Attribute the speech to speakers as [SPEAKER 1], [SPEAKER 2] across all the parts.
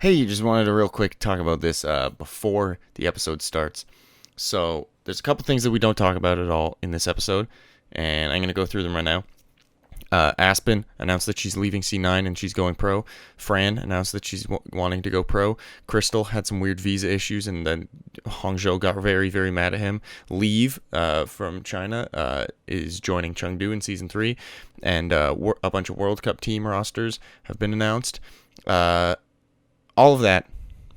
[SPEAKER 1] Hey, just wanted to real quick talk about this before the episode starts. So, there's a couple things that we don't talk about at all in this episode, and I'm going to go through them right now. Aspen announced that she's leaving C9 and she's going pro. Fran announced that she's wanting to go pro. Crystal had some weird visa issues, and then Hangzhou got very, very mad at him. Leave from China is joining Chengdu in Season 3, and a bunch of World Cup team rosters have been announced. All of that,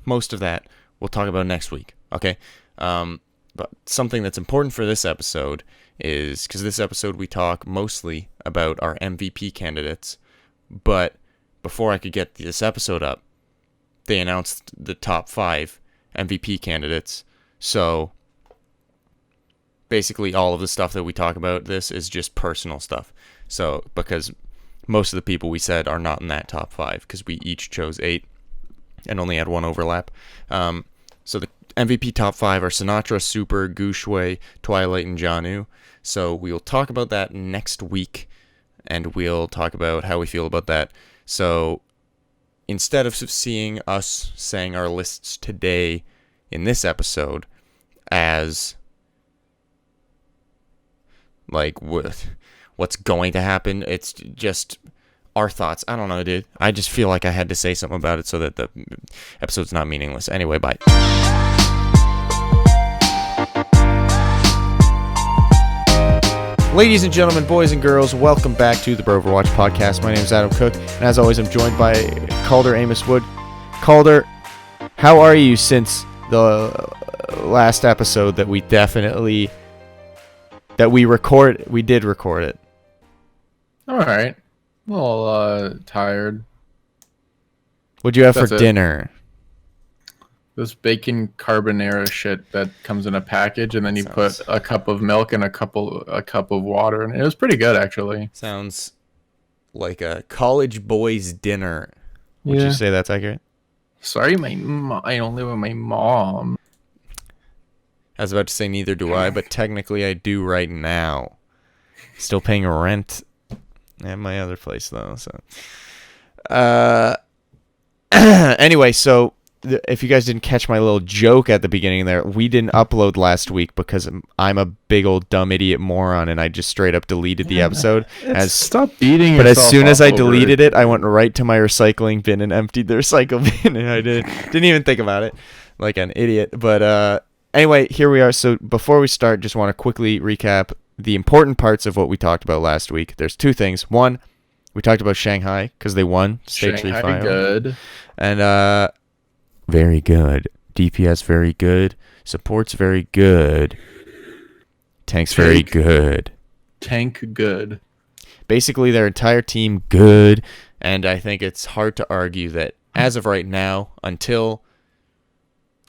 [SPEAKER 1] most of that, we'll talk about next week, okay? But something that's important for this episode is, because this episode we talk mostly about our MVP candidates, but before I could get this episode up, they announced the top 5 MVP candidates. So basically all of the stuff that we talk about this is just personal stuff. So because most of the people we said are not in that top 5, because we each chose 8 and only had one overlap. So the MVP top 5 are Sinatra, Super, Gushui, Twilight, and Janu. So we'll talk about that next week, and we'll talk about how we feel about that. So instead of seeing us saying our lists today in this episode as like what's going to happen, it's just our thoughts. I don't know, dude. I just feel like I had to say something about it so that the episode's not meaningless. Anyway, bye. Ladies and gentlemen, boys and girls, welcome back to the Broverwatch podcast. My name is Adam Cook, and as always, I'm joined by Calder Amos Wood. Calder, how are you since the last episode that we did record it?
[SPEAKER 2] All right. Well, tired.
[SPEAKER 1] What'd you have for dinner?
[SPEAKER 2] This bacon carbonara shit that comes in a package, and then you put a cup of milk and a cup of water, and it was pretty good actually.
[SPEAKER 1] Sounds like a college boy's dinner. Would you say that's accurate?
[SPEAKER 2] Sorry, I don't live with my mom.
[SPEAKER 1] I was about to say neither do I, but technically I do right now. Still paying rent at my other place though. So, anyway, so if you guys didn't catch my little joke at the beginning there, we didn't upload last week because I'm a big old dumb idiot moron, and I just straight up deleted the episode.
[SPEAKER 2] Stop beating
[SPEAKER 1] But
[SPEAKER 2] yourself
[SPEAKER 1] as soon as I
[SPEAKER 2] up over
[SPEAKER 1] deleted it, I went right to my recycling bin and emptied the recycle bin, and I didn't even think about it like an idiot. But anyway, here we are. So before we start, just want to quickly recap the important parts of what we talked about last week. There's 2 things. One, we talked about Shanghai because they won stage 3 final.
[SPEAKER 2] Good.
[SPEAKER 1] And very good. DPS very good. Support's very good. Tank's very good.
[SPEAKER 2] Tank good.
[SPEAKER 1] Basically, their entire team good. And I think it's hard to argue that as of right now, until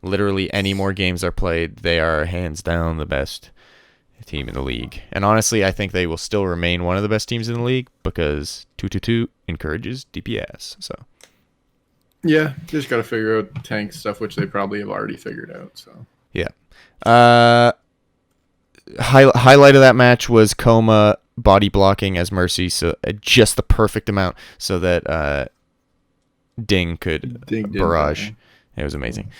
[SPEAKER 1] literally any more games are played, they are hands down the best team in the league. And honestly, I think they will still remain one of the best teams in the league because 222 encourages DPS. So
[SPEAKER 2] yeah, just got to figure out tank stuff, which they probably have already figured out. So
[SPEAKER 1] yeah. Highlight of that match was Coma body blocking as Mercy, so just the perfect amount so that Ding could barrage. It was amazing.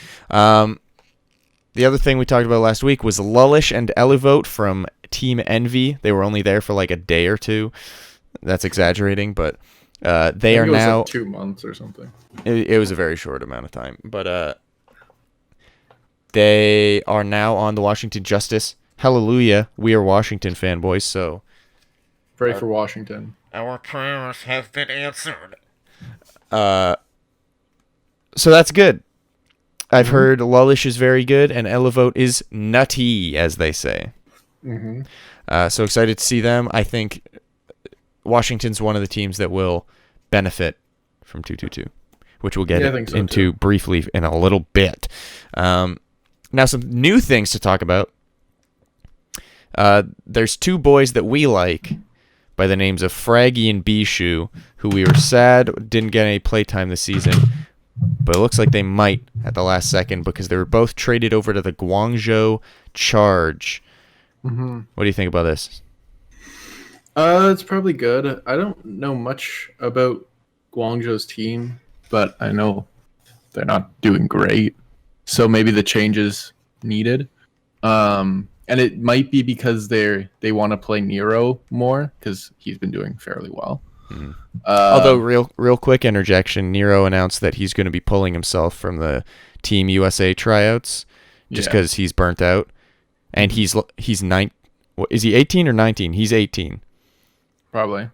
[SPEAKER 1] The other thing we talked about last week was Lullish and Elevote from Team Envy. They were only there for like a day or 2. That's exaggerating, but they are now
[SPEAKER 2] like 2 months or something.
[SPEAKER 1] It was a very short amount of time, but they are now on the Washington Justice. Hallelujah! We are Washington fanboys, so
[SPEAKER 2] pray for Washington.
[SPEAKER 1] Our prayers have been answered. So that's good. I've heard Lullish is very good, and Elevote is nutty, as they say. So excited to see them. I think Washington's one of the teams that will benefit from 222, which we'll get into briefly in a little bit. Now, some new things to talk about. There's 2 boys that we like by the names of Fraggy and Bishu, who we were sad didn't get any playtime this season. But it looks like they might at the last second because they were both traded over to the Guangzhou Charge. What do you think about this?
[SPEAKER 2] It's probably good. I don't know much about Guangzhou's team, but I know they're not doing great. So maybe the change is needed. And it might be because they want to play Nero more because he's been doing fairly well.
[SPEAKER 1] Mhm. Although,
[SPEAKER 2] Uh,
[SPEAKER 1] real quick interjection, Nero announced that he's going to be pulling himself from the Team USA tryouts just
[SPEAKER 2] yeah,
[SPEAKER 1] because he's burnt out, and he's nine. What, is he 18 or 19? He's 18.
[SPEAKER 2] probably.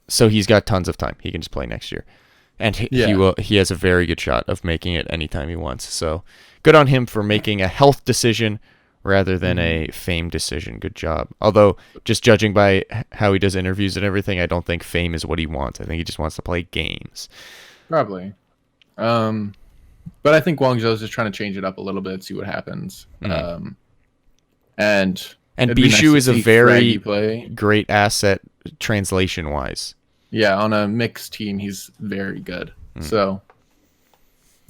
[SPEAKER 1] So he's got tons of time. He can just play next year, and
[SPEAKER 2] Yeah.
[SPEAKER 1] he has a very good shot of making it anytime he wants. So good on him for making a health decision rather than a fame decision. Good job. Although, just judging by how he does interviews and everything, I don't think fame is what he wants. I think he just wants to play games.
[SPEAKER 2] Probably. But I think Guangzhou's just trying to change it up a little bit, see what happens. And
[SPEAKER 1] And
[SPEAKER 2] it'd be nice
[SPEAKER 1] Bishu
[SPEAKER 2] to
[SPEAKER 1] is a
[SPEAKER 2] see
[SPEAKER 1] very
[SPEAKER 2] Fraggy play.
[SPEAKER 1] great asset translation wise.
[SPEAKER 2] Yeah, on a mixed team, he's very good. So,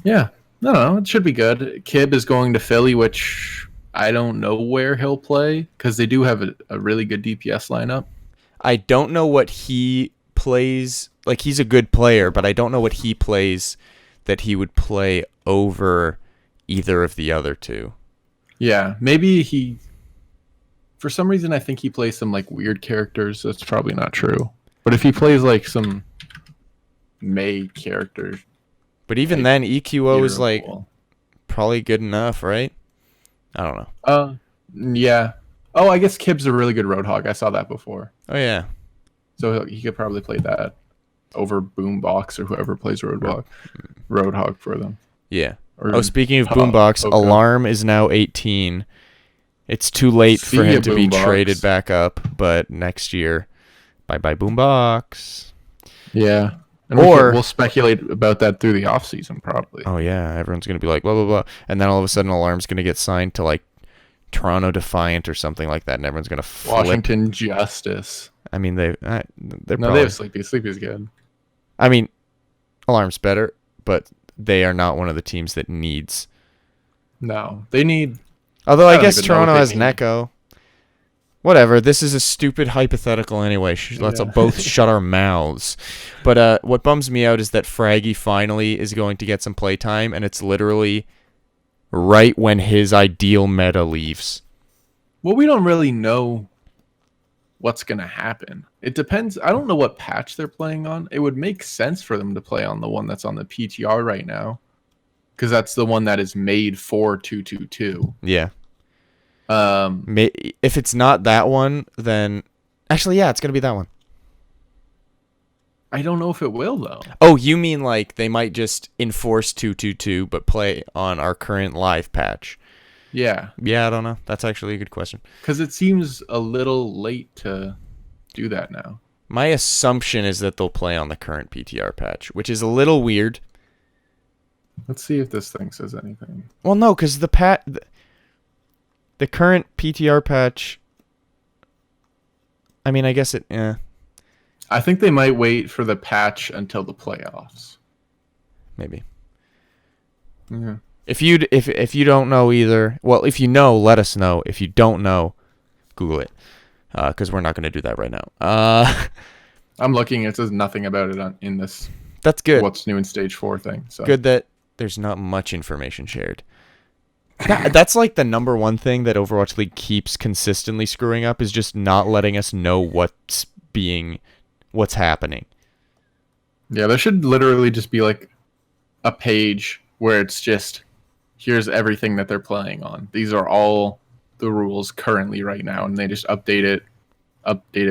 [SPEAKER 2] yeah, I don't know. It should be good. Kib is going to Philly, which I don't know where he'll play because they do have a really good DPS lineup.
[SPEAKER 1] I don't know what he plays. Like, he's a good player, but I don't know what he plays that he would play over either of the other two.
[SPEAKER 2] Yeah, maybe he. For some reason, I think he plays some like weird characters. That's probably not true. But if he plays like some May characters,
[SPEAKER 1] But even
[SPEAKER 2] like,
[SPEAKER 1] then, EQO is
[SPEAKER 2] hero
[SPEAKER 1] like
[SPEAKER 2] pool.
[SPEAKER 1] probably good enough, right? I don't know.
[SPEAKER 2] Yeah. Oh, I guess Kib's a really good Roadhog. I saw that before.
[SPEAKER 1] Oh yeah,
[SPEAKER 2] So he could probably play that over Boombox or whoever plays Roadhog for them.
[SPEAKER 1] yeah.
[SPEAKER 2] Or
[SPEAKER 1] Oh, speaking of
[SPEAKER 2] Pog-
[SPEAKER 1] Boombox,
[SPEAKER 2] Pogo.
[SPEAKER 1] Alarm is now 18. It's too late
[SPEAKER 2] See
[SPEAKER 1] for him
[SPEAKER 2] ya,
[SPEAKER 1] to be
[SPEAKER 2] Boombox.
[SPEAKER 1] traded back up, but next year, bye bye Boombox.
[SPEAKER 2] Yeah. And we'll speculate about that through the off season probably.
[SPEAKER 1] Oh yeah, everyone's gonna be like blah blah blah, and then all of a sudden Alarm's gonna get signed to like Toronto Defiant or something like that, and everyone's gonna flip.
[SPEAKER 2] Washington Justice.
[SPEAKER 1] I mean they're
[SPEAKER 2] No,
[SPEAKER 1] probably,
[SPEAKER 2] they have Sleepy. Sleepy's good.
[SPEAKER 1] I mean, Alarm's better, but they are not one of the teams that needs.
[SPEAKER 2] No, they need.
[SPEAKER 1] Although I
[SPEAKER 2] don't
[SPEAKER 1] guess
[SPEAKER 2] even know what
[SPEAKER 1] Toronto
[SPEAKER 2] they
[SPEAKER 1] has
[SPEAKER 2] need.
[SPEAKER 1] Neko. Whatever. This is a stupid hypothetical anyway. Let's
[SPEAKER 2] Yeah.
[SPEAKER 1] both shut our mouths. But what bums me out is that Fraggy finally is going to get some playtime, and it's literally right when his ideal meta leaves.
[SPEAKER 2] Well, we don't really know what's going to happen. It depends. I don't know what patch they're playing on. It would make sense for them to play on the one that's on the PTR right now, because that's the one that is made for 222.
[SPEAKER 1] Yeah.
[SPEAKER 2] Um,
[SPEAKER 1] If it's not that one, then actually, yeah, it's gonna be that one.
[SPEAKER 2] I don't know if it will though.
[SPEAKER 1] Oh, you mean like they might just enforce 222, but play on our current live patch?
[SPEAKER 2] Yeah,
[SPEAKER 1] Yeah, I don't know. That's actually a good question.
[SPEAKER 2] because it seems a little late to do that now.
[SPEAKER 1] My assumption is that they'll play on the current PTR patch, which is a little weird.
[SPEAKER 2] Let's see if this thing says anything.
[SPEAKER 1] Well, no, because the current PTR patch. I mean, I guess it. Yeah,
[SPEAKER 2] I think they might wait for the patch until the playoffs.
[SPEAKER 1] maybe.
[SPEAKER 2] Yeah.
[SPEAKER 1] If you don't know either, well, if you know, let us know. If you don't know, Google it, because we're not going to do that right now.
[SPEAKER 2] I'm looking. It says nothing about it in this.
[SPEAKER 1] That's good.
[SPEAKER 2] What's new in stage 4 thing. So
[SPEAKER 1] Good that there's not much information shared. That's like the number one thing that Overwatch League keeps consistently screwing up is just not letting us know what's happening.
[SPEAKER 2] Yeah, there should literally just be like a page where it's just here's everything that they're playing on. These are all the rules currently right now, and they just update it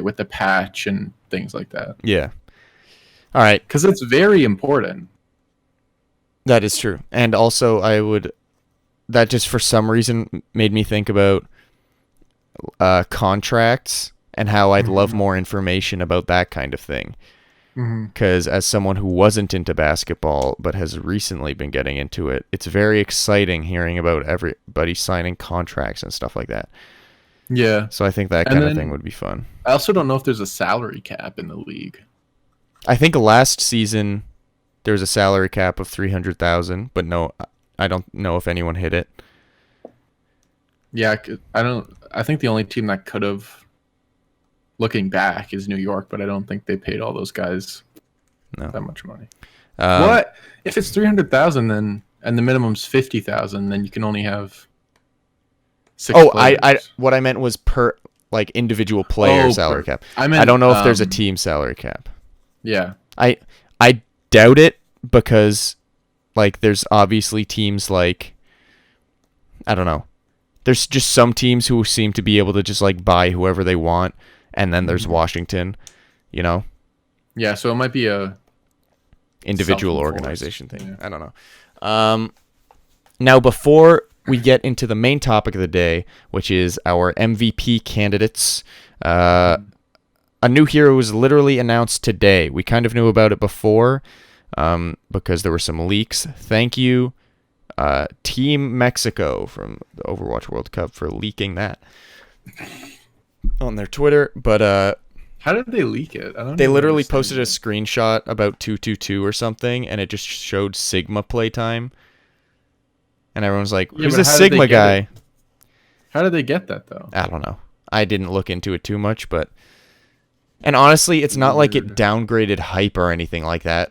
[SPEAKER 2] with the patch and things like that.
[SPEAKER 1] Yeah. All right.
[SPEAKER 2] Because it's very important.
[SPEAKER 1] That is true. And also that just for some reason made me think about contracts and how I'd love more information about that kind of thing. Because as someone who wasn't into basketball but has recently been getting into it, it's very exciting hearing about everybody signing contracts and stuff like that.
[SPEAKER 2] Yeah.
[SPEAKER 1] So I think that
[SPEAKER 2] And
[SPEAKER 1] kind of
[SPEAKER 2] then-
[SPEAKER 1] thing would be fun.
[SPEAKER 2] I also don't know if there's a salary cap in the league.
[SPEAKER 1] I think last season there was a salary cap of 300,000, but no, I don't know if anyone hit it.
[SPEAKER 2] Yeah, I think the only team that could have, looking back, is New York, but I don't think they paid all those guys
[SPEAKER 1] No.
[SPEAKER 2] That much money.
[SPEAKER 1] Um,
[SPEAKER 2] What if it's 300,000 then, and the minimum's 50,000? Then you can only have 6 players.
[SPEAKER 1] I what I meant was per like individual player salary cap. I don't know if there's a team salary cap.
[SPEAKER 2] Yeah.
[SPEAKER 1] I doubt it because like there's obviously teams like I don't know. There's just some teams who seem to be able to just like buy whoever they want, and then there's Washington, you know.
[SPEAKER 2] Yeah, so it might be a
[SPEAKER 1] individual organization thing. Yeah. I don't know. Now before we get into the main topic of the day, which is our MVP candidates, a new hero was literally announced today. We kind of knew about it before because there were some leaks. Thank you, Team Mexico from the Overwatch World Cup for leaking that on their Twitter. But
[SPEAKER 2] how did they leak it?
[SPEAKER 1] They literally posted a screenshot about 222 or something, and it just showed Sigma playtime. And everyone's like, who's this Sigma guy?
[SPEAKER 2] How did they get that, though?
[SPEAKER 1] I don't know. I didn't look into it too much, but... And honestly, it's not like it downgraded hype or anything like that.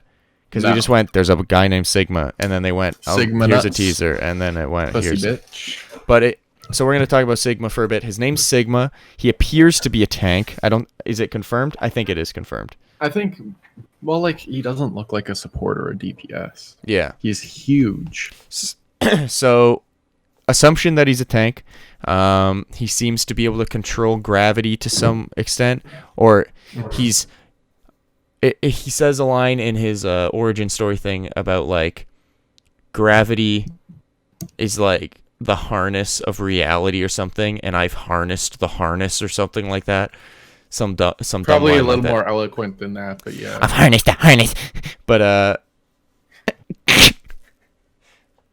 [SPEAKER 1] Because we just went, there's a guy named Sigma, and then they went, oh,
[SPEAKER 2] Sigma
[SPEAKER 1] here's
[SPEAKER 2] nuts.
[SPEAKER 1] A teaser, and then it went,
[SPEAKER 2] Pussy
[SPEAKER 1] here's...
[SPEAKER 2] bitch.
[SPEAKER 1] But so we're going to talk about Sigma for a bit. His name's Sigma. He appears to be a tank. Is it confirmed? I think it is confirmed.
[SPEAKER 2] I think... Well, like, he doesn't look like a support or a DPS.
[SPEAKER 1] Yeah.
[SPEAKER 2] He's huge.
[SPEAKER 1] So, assumption that he's a tank. He seems to be able to control gravity to some extent, or he says a line in his origin story thing about like gravity is like the harness of reality or something, and I've harnessed the harness or something like that. Some
[SPEAKER 2] probably a little more eloquent than that, but yeah.
[SPEAKER 1] I've harnessed the harness, but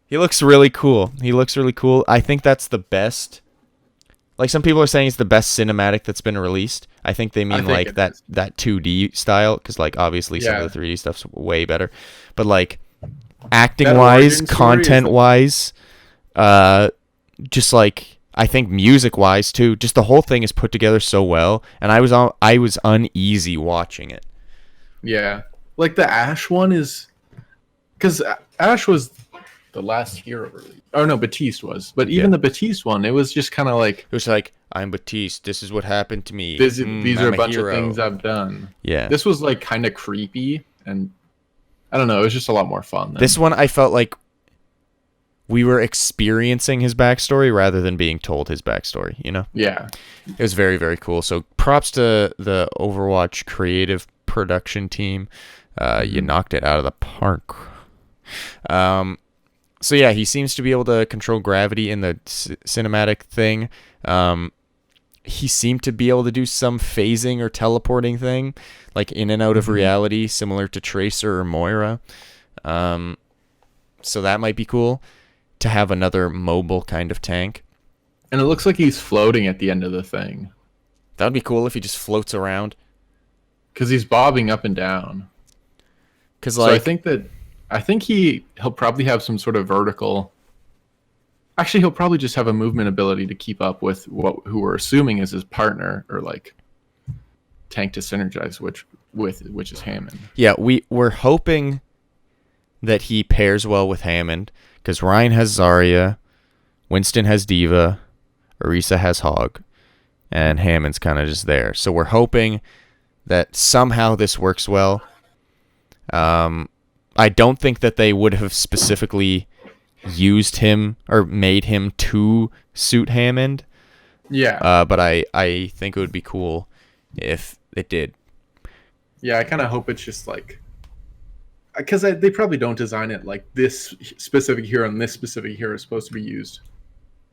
[SPEAKER 1] he looks really cool. I think that's the best. Like some people are saying it's the best cinematic that's been released. I think they mean like that 2D style, because like obviously some of the 3D stuff's way better. But like acting wise, content wise, just like I think music wise too. Just the whole thing is put together so well, and I was uneasy watching it.
[SPEAKER 2] Yeah, like the Ashe one is, because Ashe was the last hero release. Oh no, Batiste was. But even the Batiste one, it was just kind of like...
[SPEAKER 1] It was like, I'm Batiste. This is what happened to me.
[SPEAKER 2] These are a bunch of things I've done.
[SPEAKER 1] Yeah.
[SPEAKER 2] This was like kind of creepy, and I don't know, it was just a lot more fun.
[SPEAKER 1] This one, I felt like we were experiencing his backstory rather than being told his backstory, you know?
[SPEAKER 2] Yeah.
[SPEAKER 1] It was very, very cool. So props to the Overwatch creative production team. You knocked it out of the park. So yeah, he seems to be able to control gravity in the cinematic thing. He seemed to be able to do some phasing or teleporting thing, like in and out of reality, similar to Tracer or Moira. So that might be cool to have another mobile kind of tank.
[SPEAKER 2] And it looks like he's floating at the end of the thing.
[SPEAKER 1] That would be cool if he just floats around.
[SPEAKER 2] Because he's bobbing up and down.
[SPEAKER 1] Because
[SPEAKER 2] so I think he'll probably have some sort of vertical. Actually, he'll probably just have a movement ability to keep up with who we're assuming is his partner, or like tank to synergize, which is Hammond.
[SPEAKER 1] Yeah, we're hoping that he pairs well with Hammond, because Ryan has Zarya, Winston has Diva, Orisa has Hog, and Hammond's kind of just there. So we're hoping that somehow this works well. I don't think that they would have specifically used him or made him to suit Hammond.
[SPEAKER 2] Yeah.
[SPEAKER 1] But I think it would be cool if it did.
[SPEAKER 2] Yeah, I kind of hope it's just like... Because they probably don't design it like this specific hero and this specific hero is supposed to be used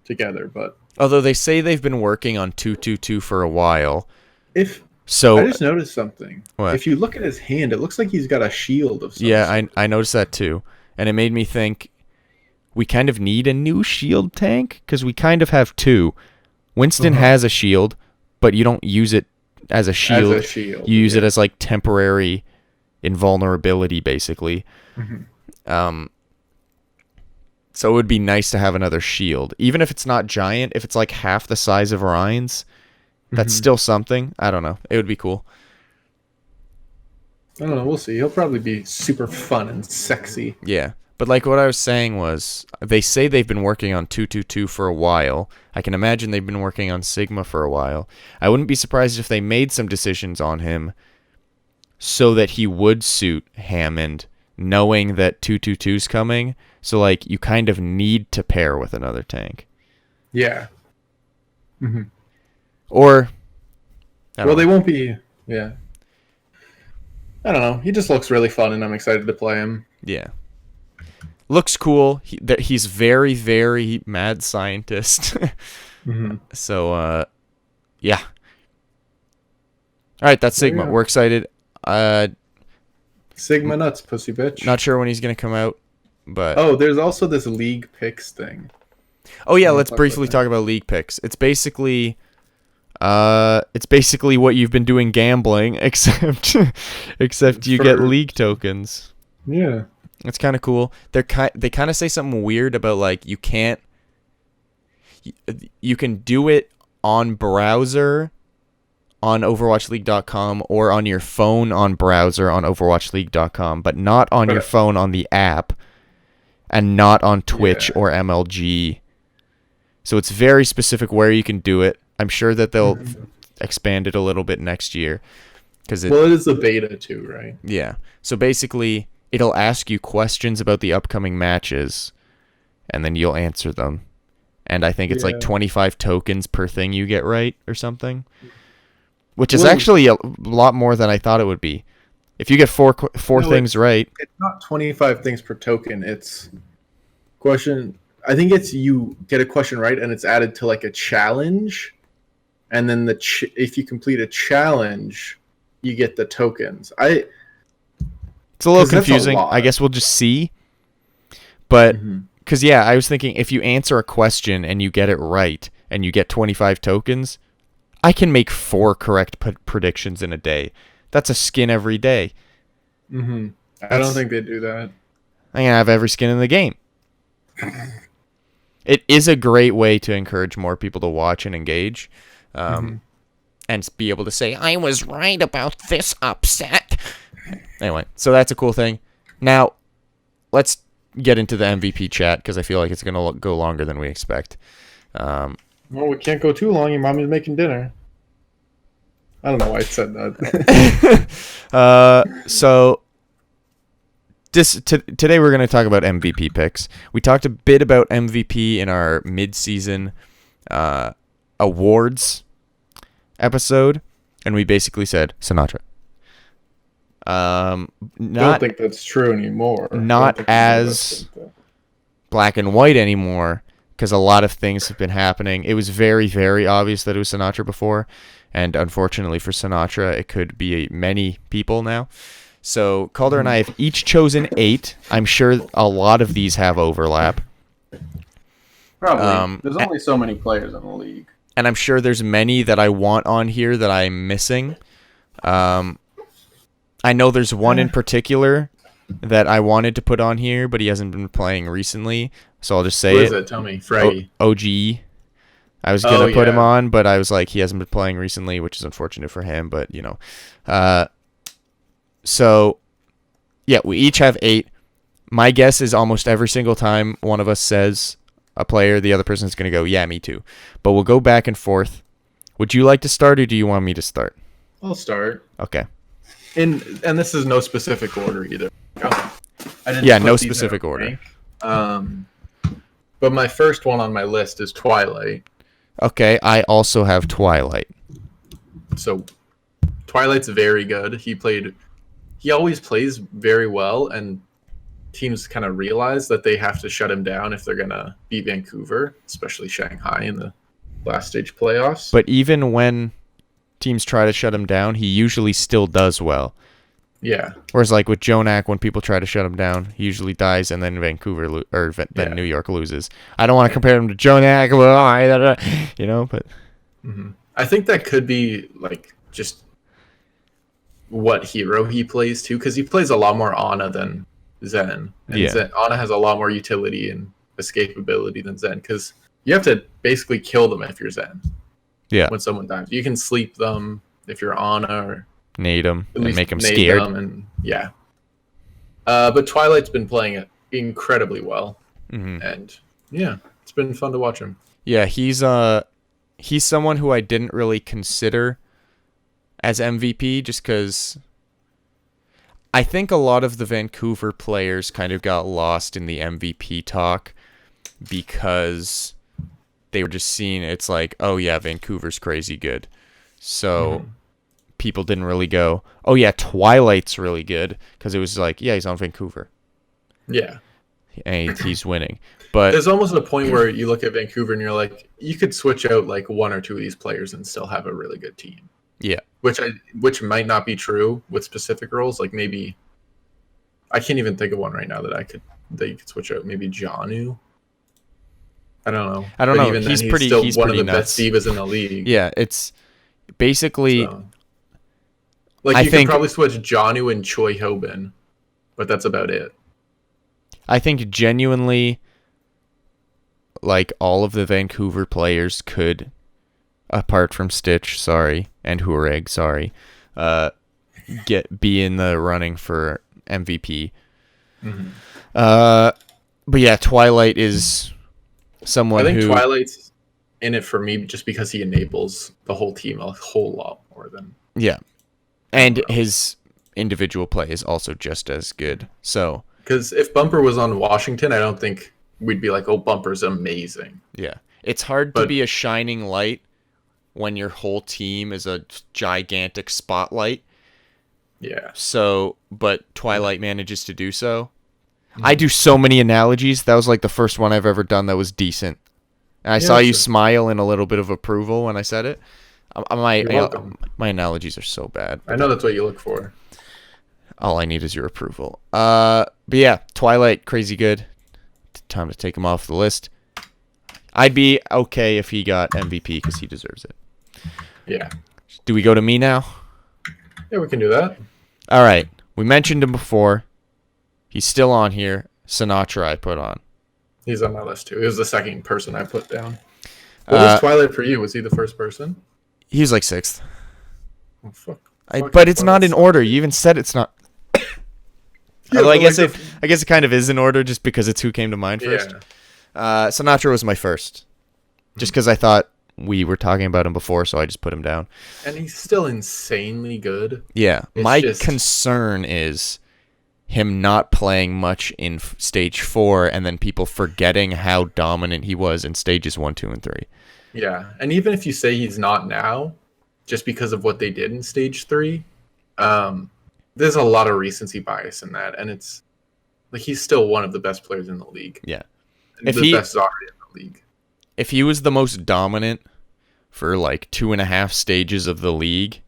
[SPEAKER 2] together, but...
[SPEAKER 1] Although they say they've been working on 222 for a while.
[SPEAKER 2] So I just noticed something.
[SPEAKER 1] What?
[SPEAKER 2] If you look at his hand, it looks like he's got a shield of some sort.
[SPEAKER 1] Yeah, I noticed that too. And it made me think we kind of need a new shield tank, because we kind of have two. Winston has a shield, but you don't use it as a shield. You use it as like temporary invulnerability, basically. So it would be nice to have another shield. Even if it's not giant, if it's like half the size of Ryan's, that's still something. I don't know. It would be cool.
[SPEAKER 2] I don't know. We'll see. He'll probably be super fun and sexy.
[SPEAKER 1] Yeah. But like what I was saying was, they say they've been working on 222 for a while. I can imagine they've been working on Sigma for a while. I wouldn't be surprised if they made some decisions on him so that he would suit Hammond, knowing that 222's coming. So like you kind of need to pair with another tank.
[SPEAKER 2] Yeah.
[SPEAKER 1] Or
[SPEAKER 2] Well, they won't be. Yeah. I don't know. He just looks really fun, and I'm excited to play him.
[SPEAKER 1] Yeah. Looks cool. He's very, very mad scientist. So, yeah. All right, that's Sigma. We're excited.
[SPEAKER 2] Sigma nuts, pussy bitch.
[SPEAKER 1] Not sure when he's going to come out, but...
[SPEAKER 2] Oh, there's also this league picks thing.
[SPEAKER 1] Oh, yeah, let's briefly talk about league picks. It's basically what you've been doing gambling, except you get league tokens.
[SPEAKER 2] Yeah.
[SPEAKER 1] It's kind of cool. They kind of say something weird about like you can do it on browser on overwatchleague.com or on your phone on browser on overwatchleague.com, but not on your phone on the app and not on Twitch or MLG. So it's very specific where you can do it. I'm sure that they'll expand it a little bit next year. It
[SPEAKER 2] is a beta too, right?
[SPEAKER 1] Yeah. So basically, it'll ask you questions about the upcoming matches, and then you'll answer them. And I think it's like 25 tokens per thing you get right or something, which is actually a lot more than I thought it would be. If you get four things right.
[SPEAKER 2] It's not 25 things per token. It's question. I think it's you get a question right, and it's added to like a challenge. And then if you complete a challenge, you get the tokens.
[SPEAKER 1] It's a little confusing. I guess we'll just see. But, because, I was thinking if you answer a question and you get it right and you get 25 tokens, I can make 4 correct predictions in a day. That's a skin every day.
[SPEAKER 2] I don't think they do that.
[SPEAKER 1] I'm going to have every skin in the game. It is a great way to encourage more people to watch and engage. And be able to say, I was right about this upset. Anyway, so that's a cool thing. Now, let's get into the MVP chat, because I feel like it's going to go longer than we expect.
[SPEAKER 2] Well, we can't go too long. Your mommy's making dinner. I don't know why I said that.
[SPEAKER 1] So, today we're going to talk about MVP picks. We talked a bit about MVP in our mid-season awards episode, and we basically said Sinatra.
[SPEAKER 2] I don't think that's true anymore.
[SPEAKER 1] Not as black and white anymore, because a lot of things have been happening. It was very, very obvious that it was Sinatra before, and unfortunately for Sinatra, it could be many people now. So Calder and I have each chosen 8. I'm sure a lot of these have overlap.
[SPEAKER 2] Probably. There's only so many players in the league.
[SPEAKER 1] And I'm sure there's many that I want on here that I'm missing. I know there's one in particular that I wanted to put on here, but he hasn't been playing recently, so I'll just say
[SPEAKER 2] Who is it? Tell me. Fraggy.
[SPEAKER 1] OGE. I was going to put him on, but I was like, he hasn't been playing recently, which is unfortunate for him, but, you know. So, yeah, we each have 8. My guess is almost every single time one of us says a player, the other person's going to go, yeah, me too. But we'll go back and forth. Would you like to start, or do you want me to start?
[SPEAKER 2] I'll start.
[SPEAKER 1] Okay.
[SPEAKER 2] And this is no specific order either.
[SPEAKER 1] No specific order.
[SPEAKER 2] But my first one on my list is Twilight.
[SPEAKER 1] Okay, I also have Twilight.
[SPEAKER 2] So Twilight's very good. He always plays very well, and teams kind of realize that they have to shut him down if they're going to beat Vancouver, especially Shanghai in the last stage playoffs.
[SPEAKER 1] But even when teams try to shut him down, he usually still does well.
[SPEAKER 2] Yeah.
[SPEAKER 1] Whereas like with Jonak, when people try to shut him down, he usually dies, and then Vancouver then New York loses. I don't want to compare him to Jonak, but
[SPEAKER 2] I think that could be like just what hero he plays too, because he plays a lot more Ana than Zen. And Ana has a lot more utility and escapability than Zen, because you have to basically kill them if you're Zen.
[SPEAKER 1] Yeah.
[SPEAKER 2] When someone dies, you can sleep them if you're Ana, or
[SPEAKER 1] nade them
[SPEAKER 2] At
[SPEAKER 1] and
[SPEAKER 2] least
[SPEAKER 1] make them
[SPEAKER 2] nade
[SPEAKER 1] scared.
[SPEAKER 2] them and yeah. But Twilight's been playing it incredibly well, and yeah, it's been fun to watch him.
[SPEAKER 1] Yeah, he's someone who I didn't really consider as MVP just because I think a lot of the Vancouver players kind of got lost in the MVP talk because they were just seeing it's like, oh yeah, Vancouver's crazy good. So people didn't really go, oh yeah, Twilight's really good, because it was like, yeah, he's on Vancouver.
[SPEAKER 2] Yeah.
[SPEAKER 1] And he's winning. But
[SPEAKER 2] there's almost a point where you look at Vancouver and you're like, you could switch out like one or two of these players and still have a really good team.
[SPEAKER 1] Yeah.
[SPEAKER 2] Which might not be true with specific roles. Like maybe I can't even think of one right now that you could switch out. Maybe Janu. I don't know.
[SPEAKER 1] I don't know.
[SPEAKER 2] Even
[SPEAKER 1] he's
[SPEAKER 2] then,
[SPEAKER 1] pretty.
[SPEAKER 2] Still
[SPEAKER 1] he's
[SPEAKER 2] one
[SPEAKER 1] pretty
[SPEAKER 2] of the
[SPEAKER 1] nuts.
[SPEAKER 2] best divas in the league.
[SPEAKER 1] Yeah, it's basically.
[SPEAKER 2] So, like you could probably switch Janu and Choi Hobin, but that's about it.
[SPEAKER 1] I think genuinely, like all of the Vancouver players could, apart from Stitch, and Hureg, be in the running for MVP. But yeah, Twilight is someone
[SPEAKER 2] I think
[SPEAKER 1] who
[SPEAKER 2] Twilight's in it for me just because he enables the whole team a whole lot more than
[SPEAKER 1] and his individual play is also just as good. So
[SPEAKER 2] because if Bumper was on Washington, I don't think we'd be like, oh, Bumper's amazing.
[SPEAKER 1] Yeah, it's hard to be a shining light when your whole team is a gigantic spotlight.
[SPEAKER 2] Yeah.
[SPEAKER 1] So, but Twilight manages to do so. I do so many analogies. That was like the first one I've ever done that was decent. And I saw you smile in a little bit of approval when I said it. My analogies are so bad.
[SPEAKER 2] I know that's what you look for.
[SPEAKER 1] All I need is your approval. But yeah, Twilight, crazy good. Time to take him off the list. I'd be okay if he got MVP because he deserves it.
[SPEAKER 2] Yeah.
[SPEAKER 1] Do we go to me now?
[SPEAKER 2] Yeah, we can do that.
[SPEAKER 1] All right. We mentioned him before. He's still on here. Sinatra I put on.
[SPEAKER 2] He's on my list too. He was the second person I put down. What was Twilight for you? Was he the first person?
[SPEAKER 1] He was like sixth.
[SPEAKER 2] Oh, fuck.
[SPEAKER 1] But it's not in order. You even said it's not. Although I guess it kind of is in order just because it's who came to mind first. Yeah. Sinatra was my first. Just because I thought we were talking about him before, so I just put him down.
[SPEAKER 2] And he's still insanely good.
[SPEAKER 1] Yeah. My concern is him not playing much in stage 4 and then people forgetting how dominant he was in stages 1, 2, and 3.
[SPEAKER 2] Yeah. And even if you say he's not now, just because of what they did in stage 3, there's a lot of recency bias in that. And it's like he's still one of the best players in the league.
[SPEAKER 1] Yeah.
[SPEAKER 2] Best Zarya in the league.
[SPEAKER 1] If he was the most dominant for like 2.5 stages of the league,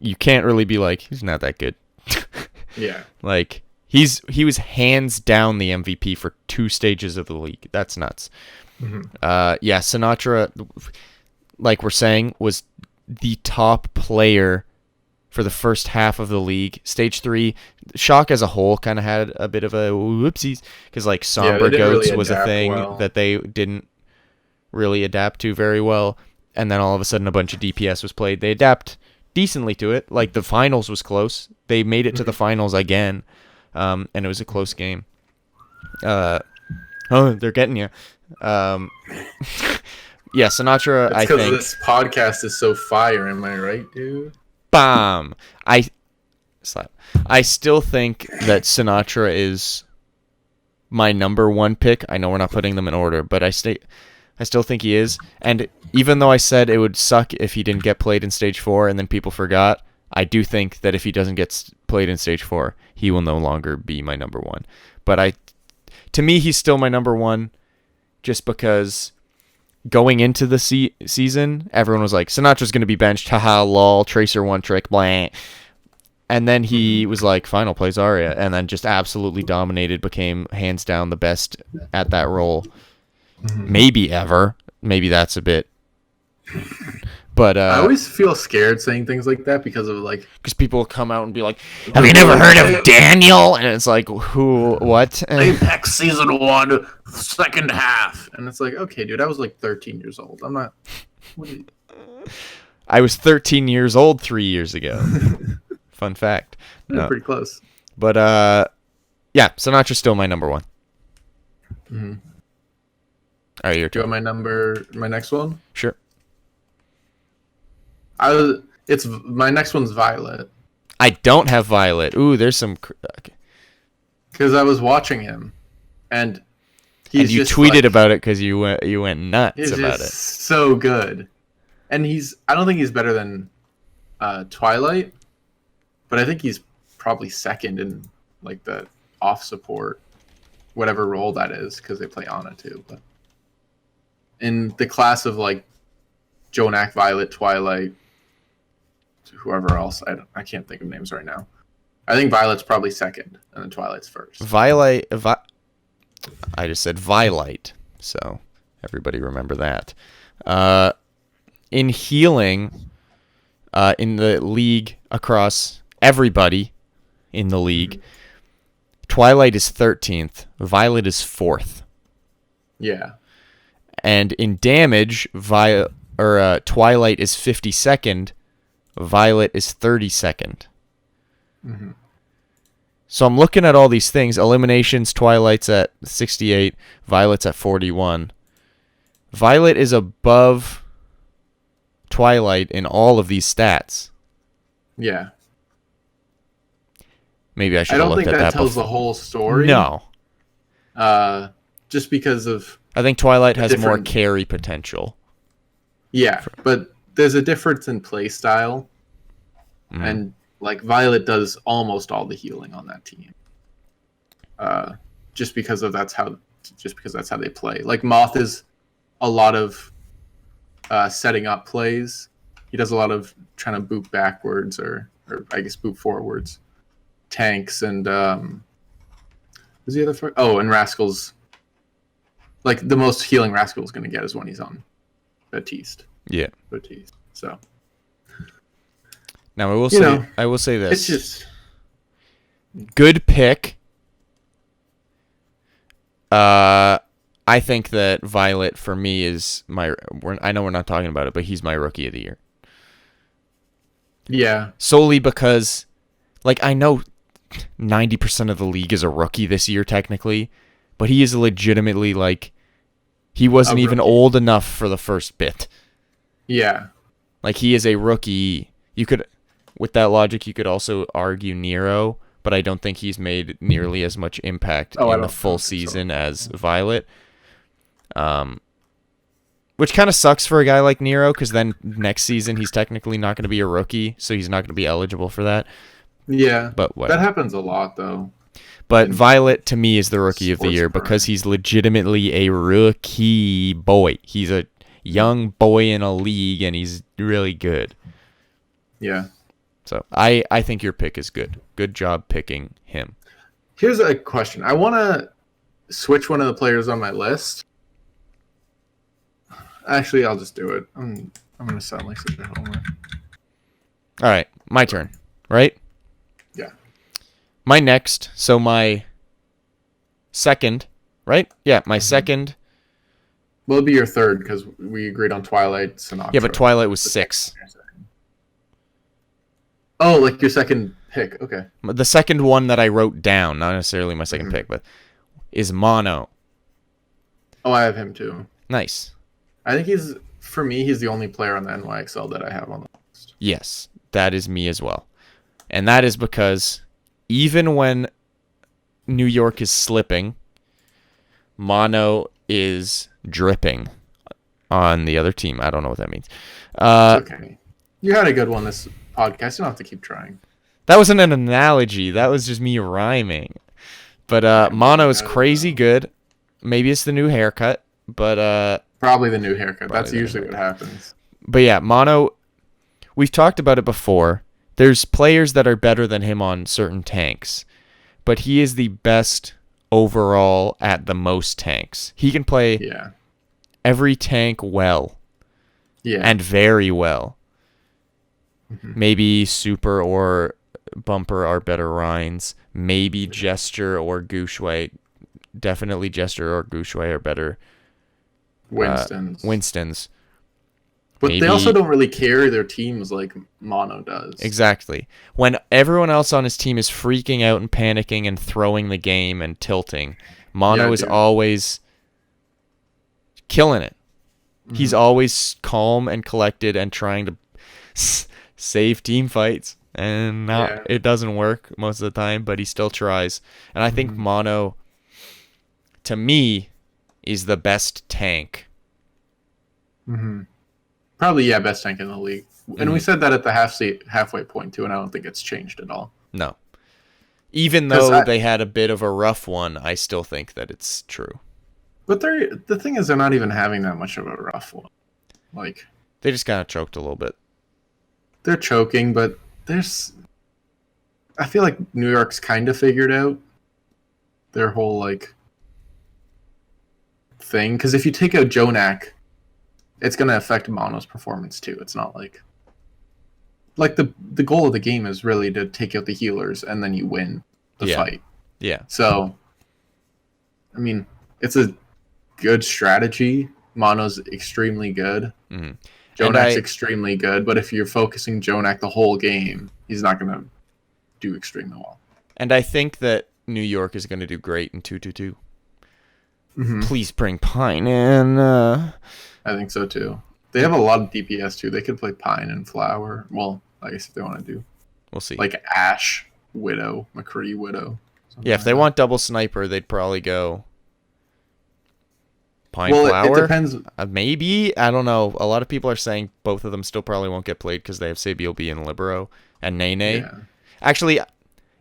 [SPEAKER 1] you can't really be like, he's not that good.
[SPEAKER 2] Yeah.
[SPEAKER 1] Like he was hands down the MVP for 2 stages of the league. That's nuts. Yeah, Sinatra, like we're saying, was the top player for the first half of the league. Stage 3, Shock as a whole kind of had a bit of a whoopsies because like Somber Goats was a thing that they didn't really adapt to very well, and then all of a sudden a bunch of DPS was played. They adapt decently to it. Like the finals was close. They made it to the finals again, and it was a close game. Oh, they're getting you. Yeah, Sinatra.
[SPEAKER 2] It's because this podcast is so fire. Am I right, dude?
[SPEAKER 1] Bam! I still think that Sinatra is my number 1 pick. I know we're not putting them in order, but I still think he is. And even though I said it would suck if he didn't get played in stage 4 and then people forgot, I do think that if he doesn't get played in stage 4, he will no longer be my number 1. But to me, he's still my number 1 just because going into the season, everyone was like, Sinatra's going to be benched, haha, lol, Tracer 1 trick, blah. And then he was like, final play Zarya, and then just absolutely dominated, became hands down the best at that role. Maybe ever. Maybe that's a bit. But
[SPEAKER 2] I always feel scared saying things like that because
[SPEAKER 1] people will come out and be like, have you never heard of Daniel? And it's like, who, what?
[SPEAKER 2] Apex Season 1, second half. And it's like, okay, dude, I was like 13 years old. I'm not...
[SPEAKER 1] I was 13 years old 3 years ago. Fun fact. No.
[SPEAKER 2] Pretty close.
[SPEAKER 1] But yeah, Sinatra's still my number one.
[SPEAKER 2] Mm-hmm.
[SPEAKER 1] All right, your
[SPEAKER 2] Do you
[SPEAKER 1] turn.
[SPEAKER 2] want my next one?
[SPEAKER 1] Sure.
[SPEAKER 2] My next one's Violet.
[SPEAKER 1] I don't have Violet. Ooh, there's some. Okay.
[SPEAKER 2] Because I was watching him, and
[SPEAKER 1] And you
[SPEAKER 2] just
[SPEAKER 1] tweeted
[SPEAKER 2] like,
[SPEAKER 1] about it because you went nuts
[SPEAKER 2] he's
[SPEAKER 1] about
[SPEAKER 2] just
[SPEAKER 1] it.
[SPEAKER 2] so good. And I don't think he's better than Twilight, but I think he's probably second in like the off support, whatever role that is, because they play Ana too. But in the class of like Jonak, Violet, Twilight, whoever else, I can't think of names right now. I think Violet's probably second, and then Twilight's first.
[SPEAKER 1] I just said Violet, so everybody remember that. In healing, in the league across everybody in the league, Twilight is 13th, Violet is 4th.
[SPEAKER 2] Yeah.
[SPEAKER 1] And in damage, Twilight is 52nd, Violet is 32nd.
[SPEAKER 2] Mm-hmm.
[SPEAKER 1] So I'm looking at all these things. Eliminations, Twilight's at 68, Violet's at 41. Violet is above Twilight in all of these stats.
[SPEAKER 2] Yeah.
[SPEAKER 1] Maybe I should
[SPEAKER 2] I
[SPEAKER 1] have
[SPEAKER 2] don't
[SPEAKER 1] looked
[SPEAKER 2] think
[SPEAKER 1] at
[SPEAKER 2] that
[SPEAKER 1] that
[SPEAKER 2] tells
[SPEAKER 1] before.
[SPEAKER 2] the whole story.
[SPEAKER 1] No.
[SPEAKER 2] Just because of
[SPEAKER 1] I think Twilight has more
[SPEAKER 2] different-
[SPEAKER 1] carry potential.
[SPEAKER 2] yeah, but there's a difference in play style, and like Violet does almost all the healing on that team. Just because that's how they play. Like Moth is a lot of setting up plays. He does a lot of trying to boot backwards or I guess boot forwards. Tanks and who's the other? And Rascal's. Like the most healing Rascal's going to get is when he's on Batiste.
[SPEAKER 1] Yeah.
[SPEAKER 2] Batiste. So
[SPEAKER 1] now I will say this.
[SPEAKER 2] it's just
[SPEAKER 1] Good pick. I think that Violet for me is I know we're not talking about it, but he's my rookie of the year.
[SPEAKER 2] yeah.
[SPEAKER 1] Solely because, like, I know 90% of the league is a rookie this year technically, but he is legitimately like, he wasn't even old enough for the first bit.
[SPEAKER 2] Yeah.
[SPEAKER 1] Like, he is a rookie. With that logic, you could also argue Nero, but I don't think he's made nearly as much impact in the full season as Violet. Which kind of sucks for a guy like Nero, because then next season he's technically not going to be a rookie, so he's not going to be eligible for that.
[SPEAKER 2] Yeah.
[SPEAKER 1] But what?
[SPEAKER 2] That happens a lot, though.
[SPEAKER 1] But Violet, to me, is the rookie of the year because he's legitimately a rookie boy. He's a young boy in a league, and he's really good.
[SPEAKER 2] Yeah.
[SPEAKER 1] So I think your pick is good. Good job picking him.
[SPEAKER 2] Here's a question. I want to switch one of the players on my list. Actually, I'll just do it. I'm going to sound like such a homer.
[SPEAKER 1] All right, my turn, right?
[SPEAKER 2] Yeah.
[SPEAKER 1] My second, right? Yeah, my second.
[SPEAKER 2] Well, it'll be your third because we agreed on Twilight, Sinatra.
[SPEAKER 1] Yeah, but Twilight was 6.
[SPEAKER 2] Oh, like your second pick. Okay.
[SPEAKER 1] The second one that I wrote down, not necessarily my 2nd pick, but is Mono.
[SPEAKER 2] Oh, I have him too.
[SPEAKER 1] Nice.
[SPEAKER 2] I think he's the only player on the NYXL that I have on the list.
[SPEAKER 1] Yes, that is me as well. And that is because even when New York is slipping, Mono is dripping on the other team. I don't know what that means.
[SPEAKER 2] Okay. You had a good one this podcast. You don't have to keep trying.
[SPEAKER 1] That wasn't an analogy. That was just me rhyming. But Mono is crazy good. Maybe it's the new haircut, but
[SPEAKER 2] probably the new haircut. That's usually what happens.
[SPEAKER 1] But yeah, Mono, we've talked about it before. There's players that are better than him on certain tanks, but he is the best overall at the most tanks. He can play every tank well. Yeah. And very well. Mm-hmm. Maybe Super or Bumper are better Rhines. Maybe Gesture or Goucheway. Definitely Gesture or Goucheway are better Winstons.
[SPEAKER 2] But they also don't really carry their teams like Mono does.
[SPEAKER 1] Exactly. When everyone else on his team is freaking out and panicking and throwing the game and tilting, Mono is always killing it. Mm-hmm. He's always calm and collected and trying to save team fights. And it doesn't work most of the time, but he still tries. And I think Mono, to me, is the best tank.
[SPEAKER 2] Mm-hmm. Probably, best tank in the league. And we said that at the halfway point, too, and I don't think it's changed at all.
[SPEAKER 1] No. Even though they had a bit of a rough one, I still think that it's true.
[SPEAKER 2] But the thing is, they're not even having that much of a rough one. Like,
[SPEAKER 1] they just kind of choked a little bit.
[SPEAKER 2] They're choking, but I feel like New York's kind of figured out their whole, like, thing. Because if you take out Jonak, it's going to affect Mono's performance too. It's not like the goal of the game is really to take out the healers and then you win the fight.
[SPEAKER 1] Yeah.
[SPEAKER 2] So, I mean, it's a good strategy. Mono's extremely good. Mm-hmm. Jonak's extremely good, but if you're focusing Jonak the whole game, he's not going to do extremely well.
[SPEAKER 1] And I think that New York is going to do great in 2-2-2. Mm-hmm. Please bring Pine in.
[SPEAKER 2] I think so too. They have a lot of DPS too. They could play Pine and Flower. Well, I guess if they want to do.
[SPEAKER 1] We'll see.
[SPEAKER 2] Like Ashe, Widow, McCree, Widow.
[SPEAKER 1] Yeah, if they want double sniper, they'd probably go Pine Flower.
[SPEAKER 2] It depends.
[SPEAKER 1] Maybe. I don't know. A lot of people are saying both of them still probably won't get played because they have Sabiel and Libero and Nene. Yeah. Actually,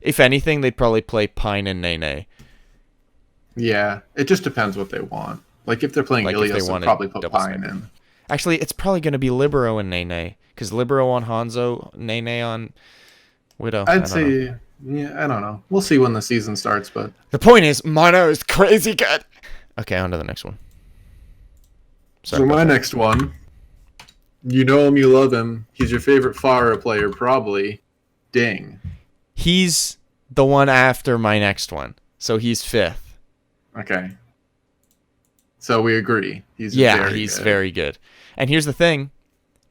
[SPEAKER 1] if anything, they'd probably play Pine and Nene.
[SPEAKER 2] Yeah, it just depends what they want. Like, if they're playing Ilios, they'll probably put Pine in.
[SPEAKER 1] Actually, it's probably going to be Libero and Nene. Because Libero on Hanzo, Nene on Widow.
[SPEAKER 2] I'd say, I don't know. We'll see when the season starts, but...
[SPEAKER 1] The point is, Mono is crazy good. Okay, on to the next one.
[SPEAKER 2] Sorry my next one, you know him, you love him. He's your favorite Pharah player, probably. Ding.
[SPEAKER 1] He's the one after my next one. So he's 5th.
[SPEAKER 2] Okay. So we agree. He's
[SPEAKER 1] very good. And here's the thing.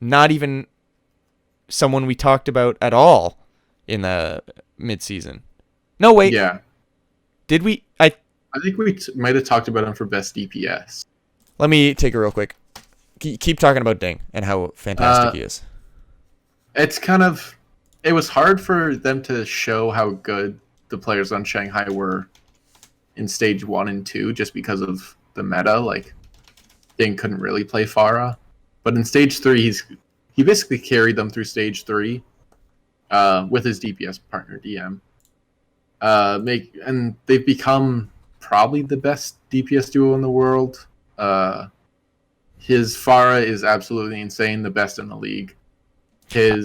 [SPEAKER 1] Not even someone we talked about at all in the mid-season. No, wait.
[SPEAKER 2] Yeah.
[SPEAKER 1] Did we?
[SPEAKER 2] I think we might have talked about him for best DPS.
[SPEAKER 1] Let me take it real quick. Keep talking about Ding and how fantastic he is.
[SPEAKER 2] It's kind of... It was hard for them to show how good the players on Shanghai were in stage 1 and 2 just because of the meta. Like, Ding couldn't really play Pharah. But in stage 3, he basically carried them through stage 3 with his DPS partner, DM. And they've become probably the best DPS duo in the world. His Pharah is absolutely insane, the best in the league. Go.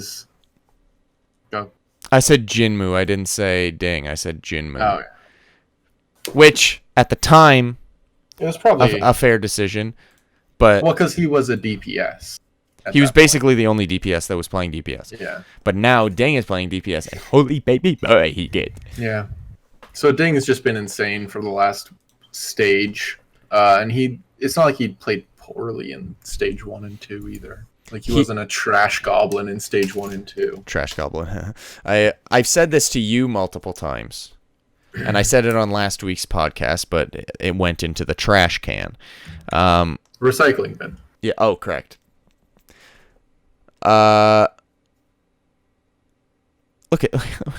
[SPEAKER 1] I said Jinmu. I didn't say Ding. I said Jinmu.
[SPEAKER 2] Oh, yeah.
[SPEAKER 1] Which, at the time,
[SPEAKER 2] it was probably
[SPEAKER 1] a fair decision. But
[SPEAKER 2] because he was a DPS.
[SPEAKER 1] He was basically the only DPS that was playing DPS.
[SPEAKER 2] Yeah.
[SPEAKER 1] But now Ding is playing DPS, and holy baby boy, he did.
[SPEAKER 2] Yeah. So Ding has just been insane for the last stage. And it's not like he played poorly in stage 1 and 2 either. Like, he wasn't a trash goblin in stage 1 and 2.
[SPEAKER 1] Trash goblin. I've said this to you multiple times. And I said it on last week's podcast, but it went into the trash can.
[SPEAKER 2] Recycling bin.
[SPEAKER 1] Yeah. Oh, correct. Look at.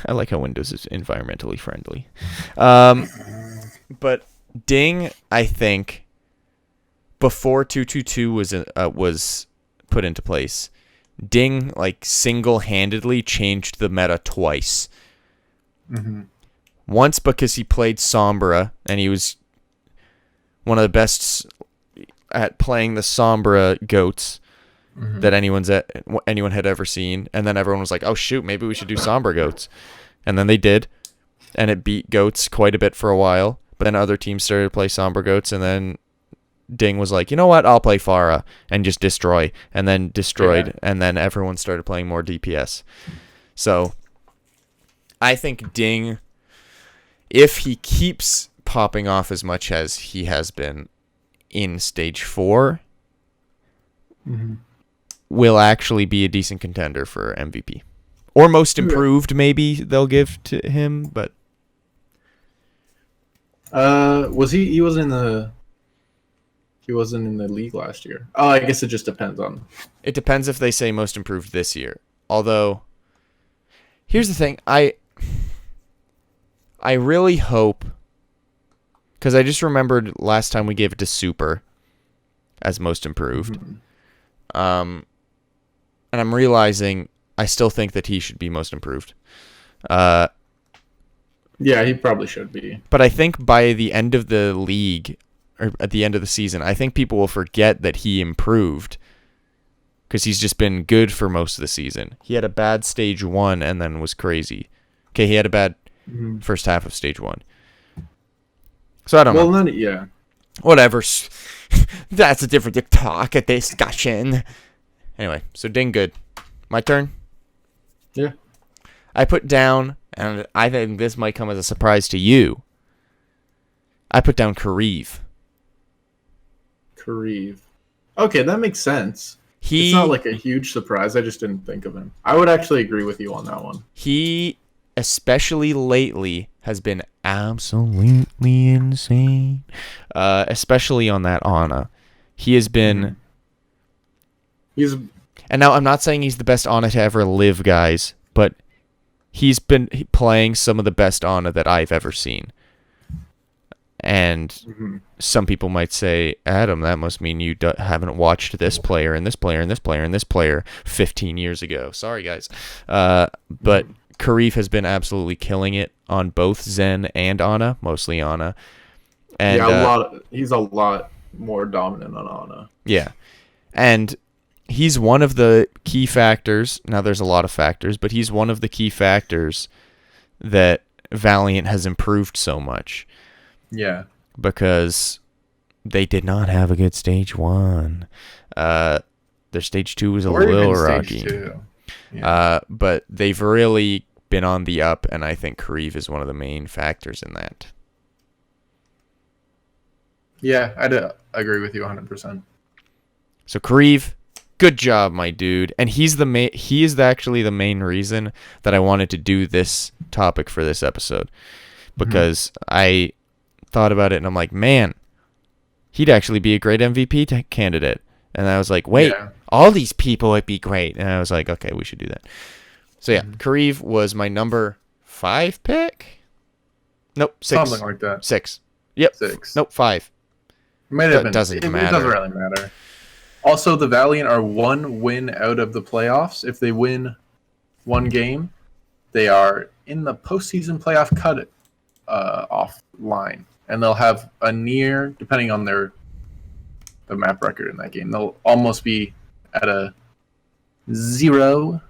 [SPEAKER 1] I like how Windows is environmentally friendly. But Ding, I think, before 222 was put into place, Ding like single-handedly changed the meta twice.
[SPEAKER 2] Mm-hmm.
[SPEAKER 1] Once because he played Sombra, and he was one of the best at playing the Sombra goats that anyone had ever seen. And then everyone was like, oh, shoot, maybe we should do Sombra goats. And then they did, and it beat goats quite a bit for a while. But then other teams started to play Sombra goats, and then Ding was like, you know what, I'll play Pharah, and just destroy. And then destroyed, and then everyone started playing more DPS. So I think Ding, if he keeps popping off as much as he has been in stage 4, will actually be a decent contender for MVP. Or most improved, maybe they'll give to him, but
[SPEAKER 2] was he wasn't in the league last year. Oh, I guess it just depends on.
[SPEAKER 1] it depends if they say most improved this year. Although, here's the thing, I really hope, because I just remembered last time we gave it to Super as most improved. And I'm realizing I still think that he should be most improved.
[SPEAKER 2] Yeah, he probably should be.
[SPEAKER 1] But I think by the end of the league, or at the end of the season, I think people will forget that he improved because he's just been good for most of the season. He had a bad stage 1 and then was crazy. Okay, he had a bad first half of stage 1. So I don't know.
[SPEAKER 2] Well, yeah.
[SPEAKER 1] Whatever. That's a different talk, a discussion. Anyway, so ding good. My turn?
[SPEAKER 2] Yeah.
[SPEAKER 1] I put down, and I think this might come as a surprise to you, I put down Kareev.
[SPEAKER 2] Okay, that makes sense. It's not like a huge surprise. I just didn't think of him. I would actually agree with you on that one.
[SPEAKER 1] He, especially lately, has been absolutely insane. Especially on that Ana. He has been... And now I'm not saying he's the best Ana to ever live, guys, but he's been playing some of the best Ana that I've ever seen. And some people might say, Adam, that must mean you haven't watched this player and this player and this player and this player 15 years ago. Sorry, guys. But Kareev has been absolutely killing it on both Zen and Ana, mostly Ana. And,
[SPEAKER 2] yeah, he's a lot more dominant on Ana.
[SPEAKER 1] Yeah. And he's one of the key factors. Now, there's a lot of factors, but he's one of the key factors that Valiant has improved so much.
[SPEAKER 2] Yeah.
[SPEAKER 1] Because they did not have a good stage 1. Their stage 2 was a little rocky. Yeah. But they've really been on the up, and I think Kareev is one of the main factors in that.
[SPEAKER 2] Yeah, I agree with you 100%.
[SPEAKER 1] So Kareev, good job, my dude. And he is actually the main reason that I wanted to do this topic for this episode. Because I thought about it and I'm like, man, he'd actually be a great MVP candidate. And I was like, wait, all these people would be great. And I was like, okay, we should do that. So yeah, Kareev was my number 5 pick. Nope, 6.
[SPEAKER 2] Something like that.
[SPEAKER 1] 6. Yep.
[SPEAKER 2] 6.
[SPEAKER 1] Nope, 5.
[SPEAKER 2] Might have been.
[SPEAKER 1] Doesn't matter.
[SPEAKER 2] It doesn't really matter. Also, the Valiant are 1 win out of the playoffs. If they win 1 game, they are in the postseason playoff cut off line. And they'll have a near, depending on the map record in that game, they'll almost be at a 0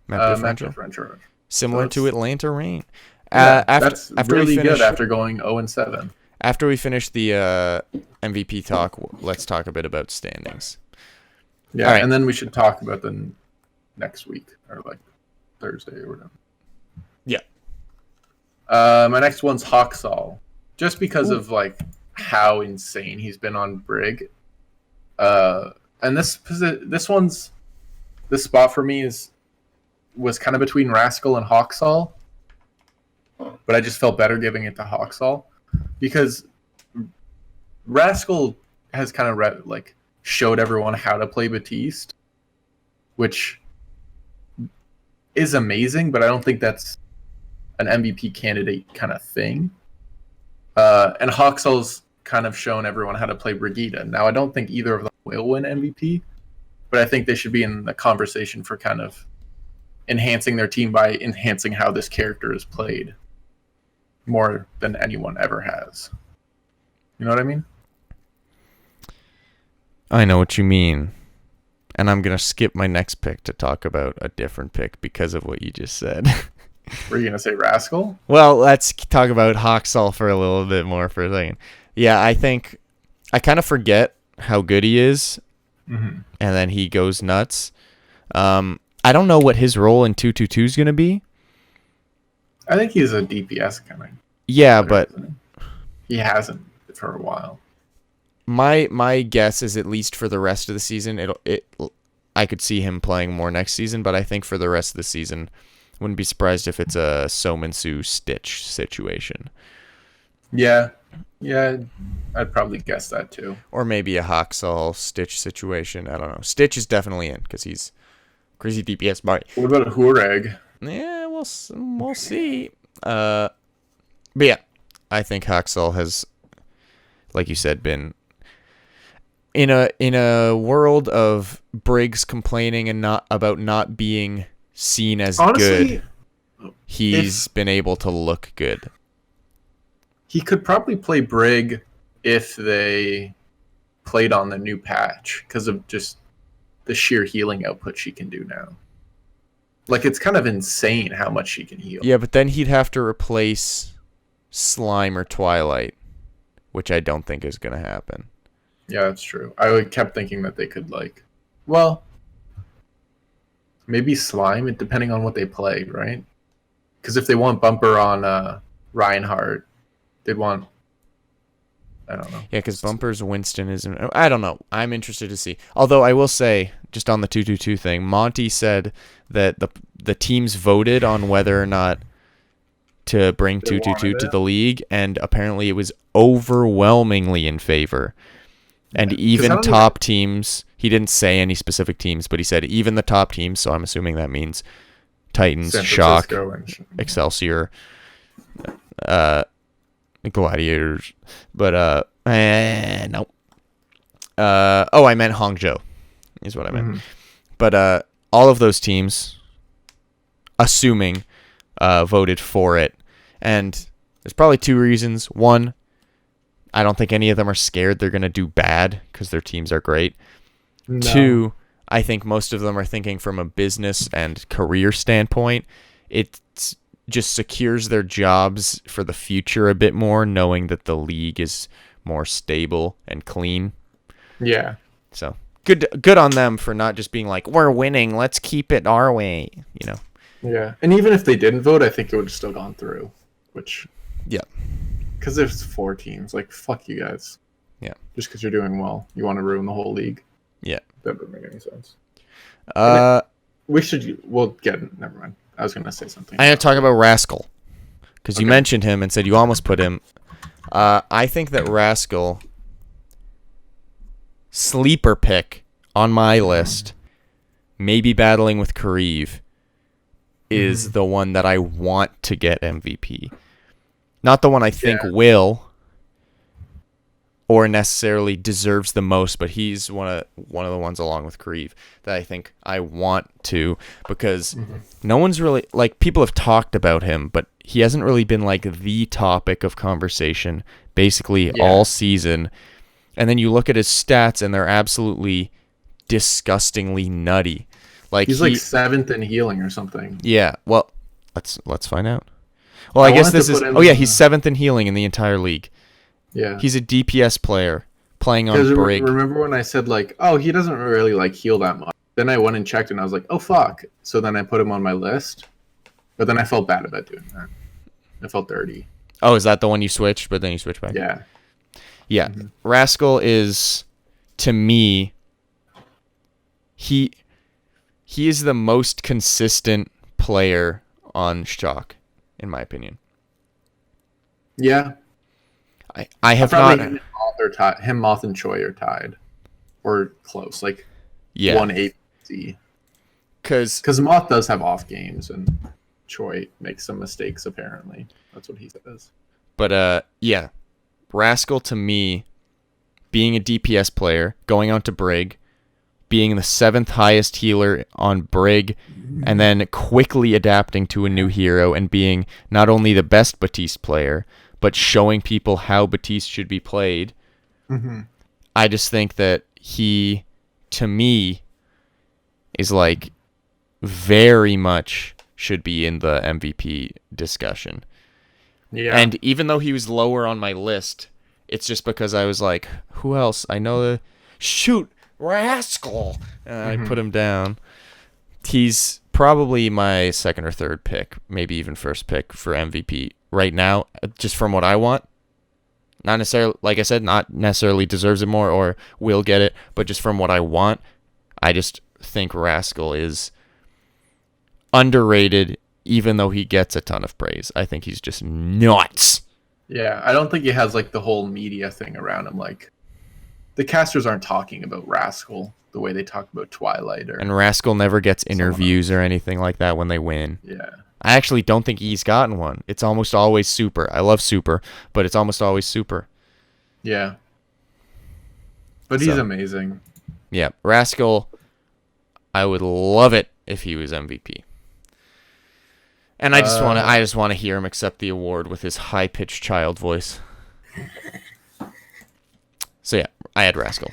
[SPEAKER 2] map differential.
[SPEAKER 1] Similar to Atlanta Reign.
[SPEAKER 2] That's really good after going 0-7.
[SPEAKER 1] After we finish the MVP talk, let's talk a bit about standings.
[SPEAKER 2] Yeah, right. And then we should talk about them next week, or like Thursday or whatever.
[SPEAKER 1] Yeah.
[SPEAKER 2] My next one's Hawksall. Just because of like how insane he's been on Brig. And this spot for me was kind of between Rascal and Hawksall. But I just felt better giving it to Hawksall. Because Rascal has kind of showed everyone how to play Batiste, which is amazing, but I don't think that's an MVP candidate kind of thing. And Hawksall's kind of shown everyone how to play Brigitte. Now, I don't think either of them will win MVP, but I think they should be in the conversation for kind of enhancing their team by enhancing how this character is played more than anyone ever has. You know what I mean?
[SPEAKER 1] I know what you mean. And I'm going to skip my next pick to talk about a different pick because of what you just said.
[SPEAKER 2] Were you going to say Rascal?
[SPEAKER 1] Well, let's talk about Hawksall for a little bit more for a second. Yeah, I think I kind of forget how good he is, and then he goes nuts. I don't know what his role in 2-2-2 is going to be.
[SPEAKER 2] I think he's a DPS kind of.
[SPEAKER 1] Yeah, but
[SPEAKER 2] he hasn't for a while.
[SPEAKER 1] My guess is at least for the rest of the season, I could see him playing more next season, but I think for the rest of the season, wouldn't be surprised if it's a Sominsu Stitch situation.
[SPEAKER 2] Yeah, I'd probably guess that too.
[SPEAKER 1] Or maybe a Haxall Stitch situation. I don't know. Stitch is definitely in because he's crazy DPS. But
[SPEAKER 2] What about Hureg?
[SPEAKER 1] yeah, we'll see. But yeah, I think Haxall has, like you said, been in a world of Briggs complaining and not being seen as
[SPEAKER 2] Honestly,
[SPEAKER 1] good. He's been able to look good.
[SPEAKER 2] He could probably play Brig if they played on the new patch because of just the sheer healing output she can do now. Like, it's kind of insane how much she can heal.
[SPEAKER 1] Yeah, but then he'd have to replace Slime or Twilight, which I don't think is going to happen.
[SPEAKER 2] Yeah, that's true. I kept thinking that they could, well, maybe Slime, depending on what they play, right? Because if they want Bumper on Reinhardt, they'd want, I don't know.
[SPEAKER 1] Yeah, because Bumper's Winston isn't. I don't know. I'm interested to see. Although I will say, just on the 2-2-2 thing, Monty said that the teams voted on whether or not to bring 2-2-2 to the league, and apparently it was overwhelmingly in favor. And even top teams, he didn't say any specific teams, but he said even the top teams, so I'm assuming that means Titans, Shock, Excelsior, Gladiators, but no. I meant Hangzhou is what I meant. But all of those teams, assuming, voted for it, and there's probably two reasons. One, I don't think any of them are scared they're going to do bad because their teams are great. No. Two, I think most of them are thinking from a business and career standpoint. It just secures their jobs for the future a bit more, knowing that the league is more stable and clean.
[SPEAKER 2] Yeah.
[SPEAKER 1] So good on them for not just being like, we're winning, let's keep it our way, you know.
[SPEAKER 2] Yeah. And even if they didn't vote, I think it would have still gone through, which...
[SPEAKER 1] Yeah.
[SPEAKER 2] Because there's 4 teams. Like, fuck you guys.
[SPEAKER 1] Yeah.
[SPEAKER 2] Just because you're doing well. You want to ruin the whole league.
[SPEAKER 1] Yeah.
[SPEAKER 2] That doesn't make any sense. We'll get... Never mind. I was going to say something.
[SPEAKER 1] I had to talk about Rascal. Because you mentioned him and said you almost put him. I think that Rascal, sleeper pick on my list, maybe battling with Kareev, is the one that I want to get MVP. Not the one I think will or necessarily deserves the most, but he's one of the ones along with Kareev that I think I want to, because no one's really, like, people have talked about him, but he hasn't really been like the topic of conversation basically all season. And then you look at his stats and they're absolutely disgustingly nutty. Like
[SPEAKER 2] he's like 7th in healing or something.
[SPEAKER 1] Yeah, well, let's find out. Well, I guess this is... Oh, yeah, he's 7th in healing in the entire league.
[SPEAKER 2] Yeah.
[SPEAKER 1] He's a DPS player playing on Brig.
[SPEAKER 2] Remember when I said, like, oh, he doesn't really, like, heal that much? Then I went and checked, and I was like, oh, fuck. So then I put him on my list. But then I felt bad about doing that. I felt dirty.
[SPEAKER 1] Oh, is that the one you switched, but then you switched back?
[SPEAKER 2] Yeah.
[SPEAKER 1] Yeah. Rascal is, to me... He is the most consistent player on Shock, in my opinion.
[SPEAKER 2] Yeah.
[SPEAKER 1] I have not...
[SPEAKER 2] Him, Moth, and Choi are tied. Or close. Like, 1-8. Because Moth does have off games, and Choi makes some mistakes, apparently. That's what he says.
[SPEAKER 1] But, yeah. Rascal, to me, being a DPS player, going out to Brig, being the 7th highest healer on Brig, and then quickly adapting to a new hero and being not only the best Baptiste player, but showing people how Baptiste should be played. I just think that he, to me, is like very much should be in the MVP discussion. Yeah. And even though he was lower on my list, it's just because I was like, who else? I know the... Shoot! Rascal! I put him down. He's probably my 2nd or 3rd pick, maybe even 1st pick for MVP right now, just from what I want. Not necessarily, like I said, not necessarily deserves it more or will get it, but just from what I want, I just think Rascal is underrated, even though he gets a ton of praise. I think he's just nuts.
[SPEAKER 2] Yeah, I don't think he has like the whole media thing around him. Like the casters aren't talking about Rascal the way they talk about Twilight or.
[SPEAKER 1] And Rascal never gets interviews or anything like that when they win.
[SPEAKER 2] Yeah.
[SPEAKER 1] I actually don't think he's gotten one. It's almost always Super. I love Super, but it's almost always Super.
[SPEAKER 2] Yeah. But he's amazing.
[SPEAKER 1] Yeah, Rascal, I would love it if he was MVP. And I just want to hear him accept the award with his high-pitched child voice. So yeah, I had Rascal.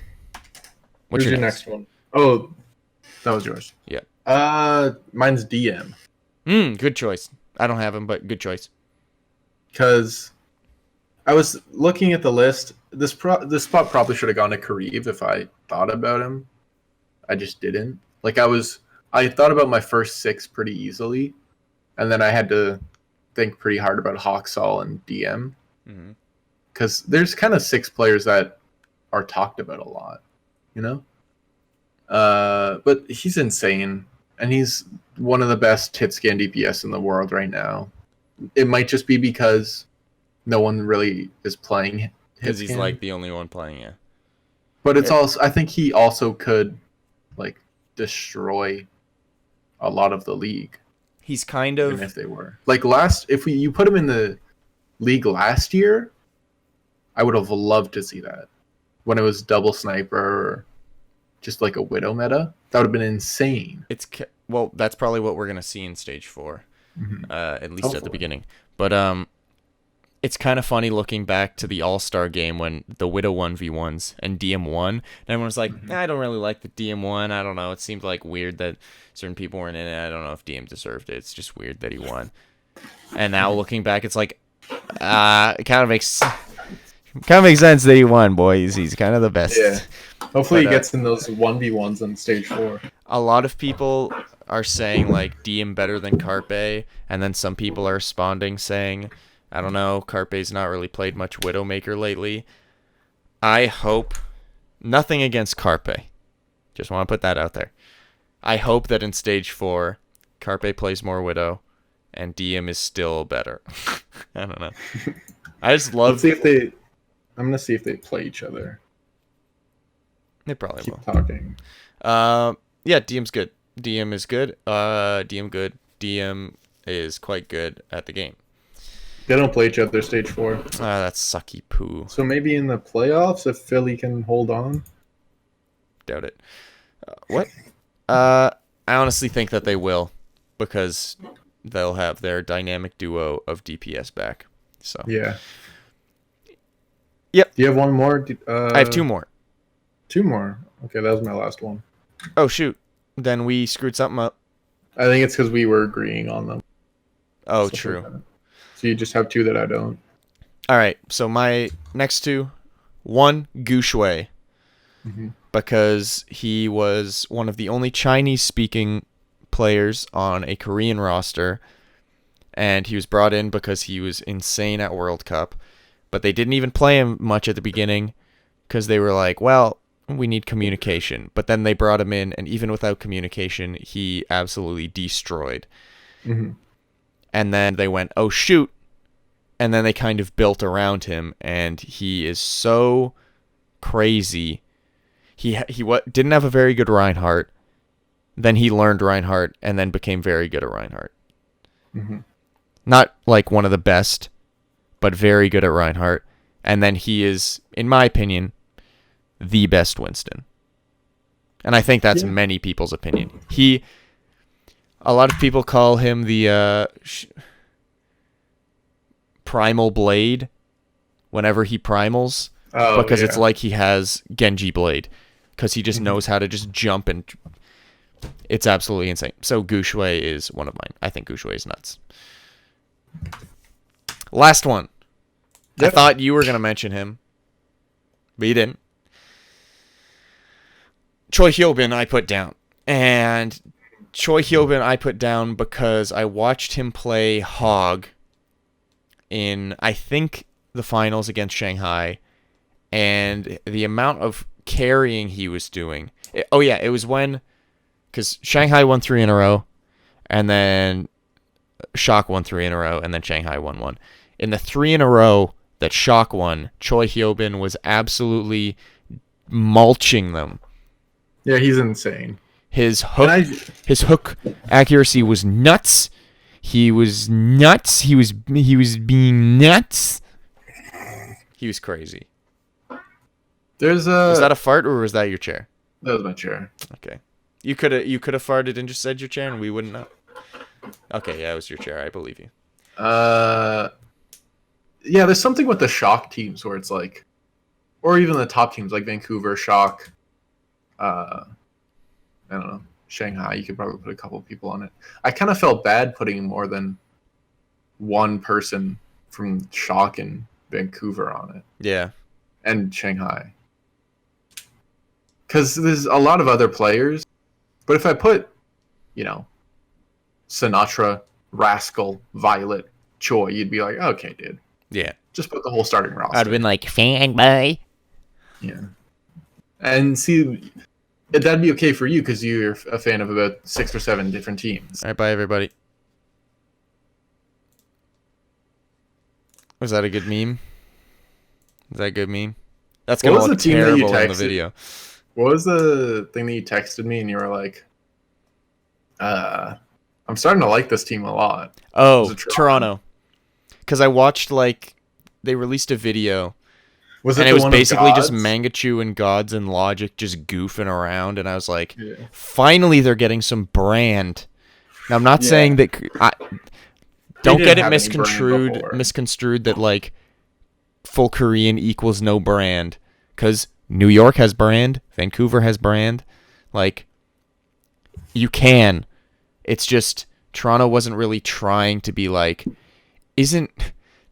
[SPEAKER 2] What's your next one? Oh, that was yours.
[SPEAKER 1] Yeah.
[SPEAKER 2] Mine's DM.
[SPEAKER 1] Good choice. I don't have him, but good choice.
[SPEAKER 2] Because I was looking at the list. This spot probably should have gone to Kareev if I thought about him. I just didn't. Like I thought about my first 6 pretty easily, and then I had to think pretty hard about Hawksall and DM. Because there's kind of 6 players that are talked about a lot, you know? But he's insane, and he's one of the best hit scan DPS in the world right now. It might just be because no one really is playing
[SPEAKER 1] because he's like the only one playing it.
[SPEAKER 2] But it's also, I think he also could like destroy a lot of the league.
[SPEAKER 1] He's kind of,
[SPEAKER 2] even if they were like if you put him in the league last year, I would have loved to see that when it was double sniper or just like a Widow meta. That would have been insane.
[SPEAKER 1] Well, that's probably what we're gonna see in stage 4, at least
[SPEAKER 2] Hopefully.
[SPEAKER 1] at the beginning. But it's kind of funny looking back to the All-Star game when the Widow 1v1s and DM won, and everyone's like, I don't really like the DM one. I don't know. It seemed like weird that certain people weren't in it. I don't know if DM deserved it. It's just weird that he won. And now looking back, it's like, it kind of makes sense that he won, boys. He's kind of the best.
[SPEAKER 2] Yeah. Hopefully he gets in those 1v1s on stage 4.
[SPEAKER 1] A lot of people are saying like DM better than Carpe, and then some people are responding saying, I don't know, Carpe's not really played much Widowmaker lately. I hope, nothing against Carpe, just want to put that out there. I hope that in stage 4, Carpe plays more Widow, and DM is still better. I don't know. I just love.
[SPEAKER 2] I'm gonna see if they play each other.
[SPEAKER 1] They probably
[SPEAKER 2] Keep
[SPEAKER 1] will.
[SPEAKER 2] talking.
[SPEAKER 1] Yeah, DM's good. DM is good. DM good. DM is quite good at the game.
[SPEAKER 2] They don't play each other stage 4.
[SPEAKER 1] That's sucky poo.
[SPEAKER 2] So maybe in the playoffs, if Philly can hold on.
[SPEAKER 1] Doubt it. What? I honestly think that they will, because they'll have their dynamic duo of DPS back. So
[SPEAKER 2] yeah.
[SPEAKER 1] Yep.
[SPEAKER 2] Do you have one more?
[SPEAKER 1] I have 2 more.
[SPEAKER 2] 2 more. Okay, that was my last one.
[SPEAKER 1] Oh shoot! Then we screwed something up.
[SPEAKER 2] I think it's because we were agreeing on them.
[SPEAKER 1] Oh,
[SPEAKER 2] Stuff
[SPEAKER 1] true.
[SPEAKER 2] like that. So you just have 2 that I don't.
[SPEAKER 1] All right. So my next 2, 1 Gushui, because he was one of the only Chinese-speaking players on a Korean roster, and he was brought in because he was insane at World Cup, but they didn't even play him much at the beginning because they were like, well, we need communication. But then they brought him in, and even without communication, he absolutely destroyed. And then they went, oh, shoot. And then they kind of built around him, and he is so crazy. He didn't have a very good Reinhardt. Then he learned Reinhardt, and then became very good at Reinhardt. Not like one of the best, but very good at Reinhardt. And then he is, in my opinion, the best Winston. And I think that's many people's opinion. A lot of people call him the Primal Blade whenever he primals, because it's like he has Genji Blade, because he just knows how to just jump, and it's absolutely insane. So Gushui is one of mine. I think Gushui is nuts. Last one. Yep. I thought you were going to mention him, but you didn't. Choi Hyobin I put down. And Choi Hyobin I put down because I watched him play Hog in, I think, the finals against Shanghai, and the amount of carrying he was doing. It was when because Shanghai won 3 in a row, and then Shock won 3 in a row, and then Shanghai won 1. In the 3 in a row that Shock won, Choi Hyobin was absolutely mulching them.
[SPEAKER 2] Yeah, he's insane.
[SPEAKER 1] His hook accuracy was nuts. He was nuts. He was being nuts. He was crazy.
[SPEAKER 2] Was
[SPEAKER 1] that a fart or was that your chair?
[SPEAKER 2] That was my chair.
[SPEAKER 1] Okay. You could have farted and just said your chair and we wouldn't know. Okay, yeah, it was your chair. I believe you.
[SPEAKER 2] Yeah, there's something with the Shock teams where it's like, or even the top teams like Vancouver, Shock, I don't know, Shanghai. You could probably put a couple of people on it. I kind of felt bad putting more than one person from Shock and Vancouver on it.
[SPEAKER 1] Yeah.
[SPEAKER 2] And Shanghai. Because there's a lot of other players. But if I put, Sinatra, Rascal, Violet, Choi, you'd be like, okay, dude.
[SPEAKER 1] Yeah.
[SPEAKER 2] Just put the whole starting roster.
[SPEAKER 1] I'd have been like, fanboy.
[SPEAKER 2] Yeah. And see, that'd be okay for you because you're a fan of about 6 or 7 different teams.
[SPEAKER 1] All right, bye, everybody. Was that a good meme? Is that a good meme? That's going to look terrible in the video.
[SPEAKER 2] What was the thing that you texted me and you were like, I'm starting to like this team a lot.
[SPEAKER 1] Oh, Toronto. Because I watched, they released a video. It was basically just Mangachu and Gods and Logic just goofing around. And I was like, finally they're getting some brand. Now, I'm not saying that... don't get it misconstrued that, full Korean equals no brand. Because New York has brand. Vancouver has brand. You can. It's just Toronto wasn't really trying to be like, isn't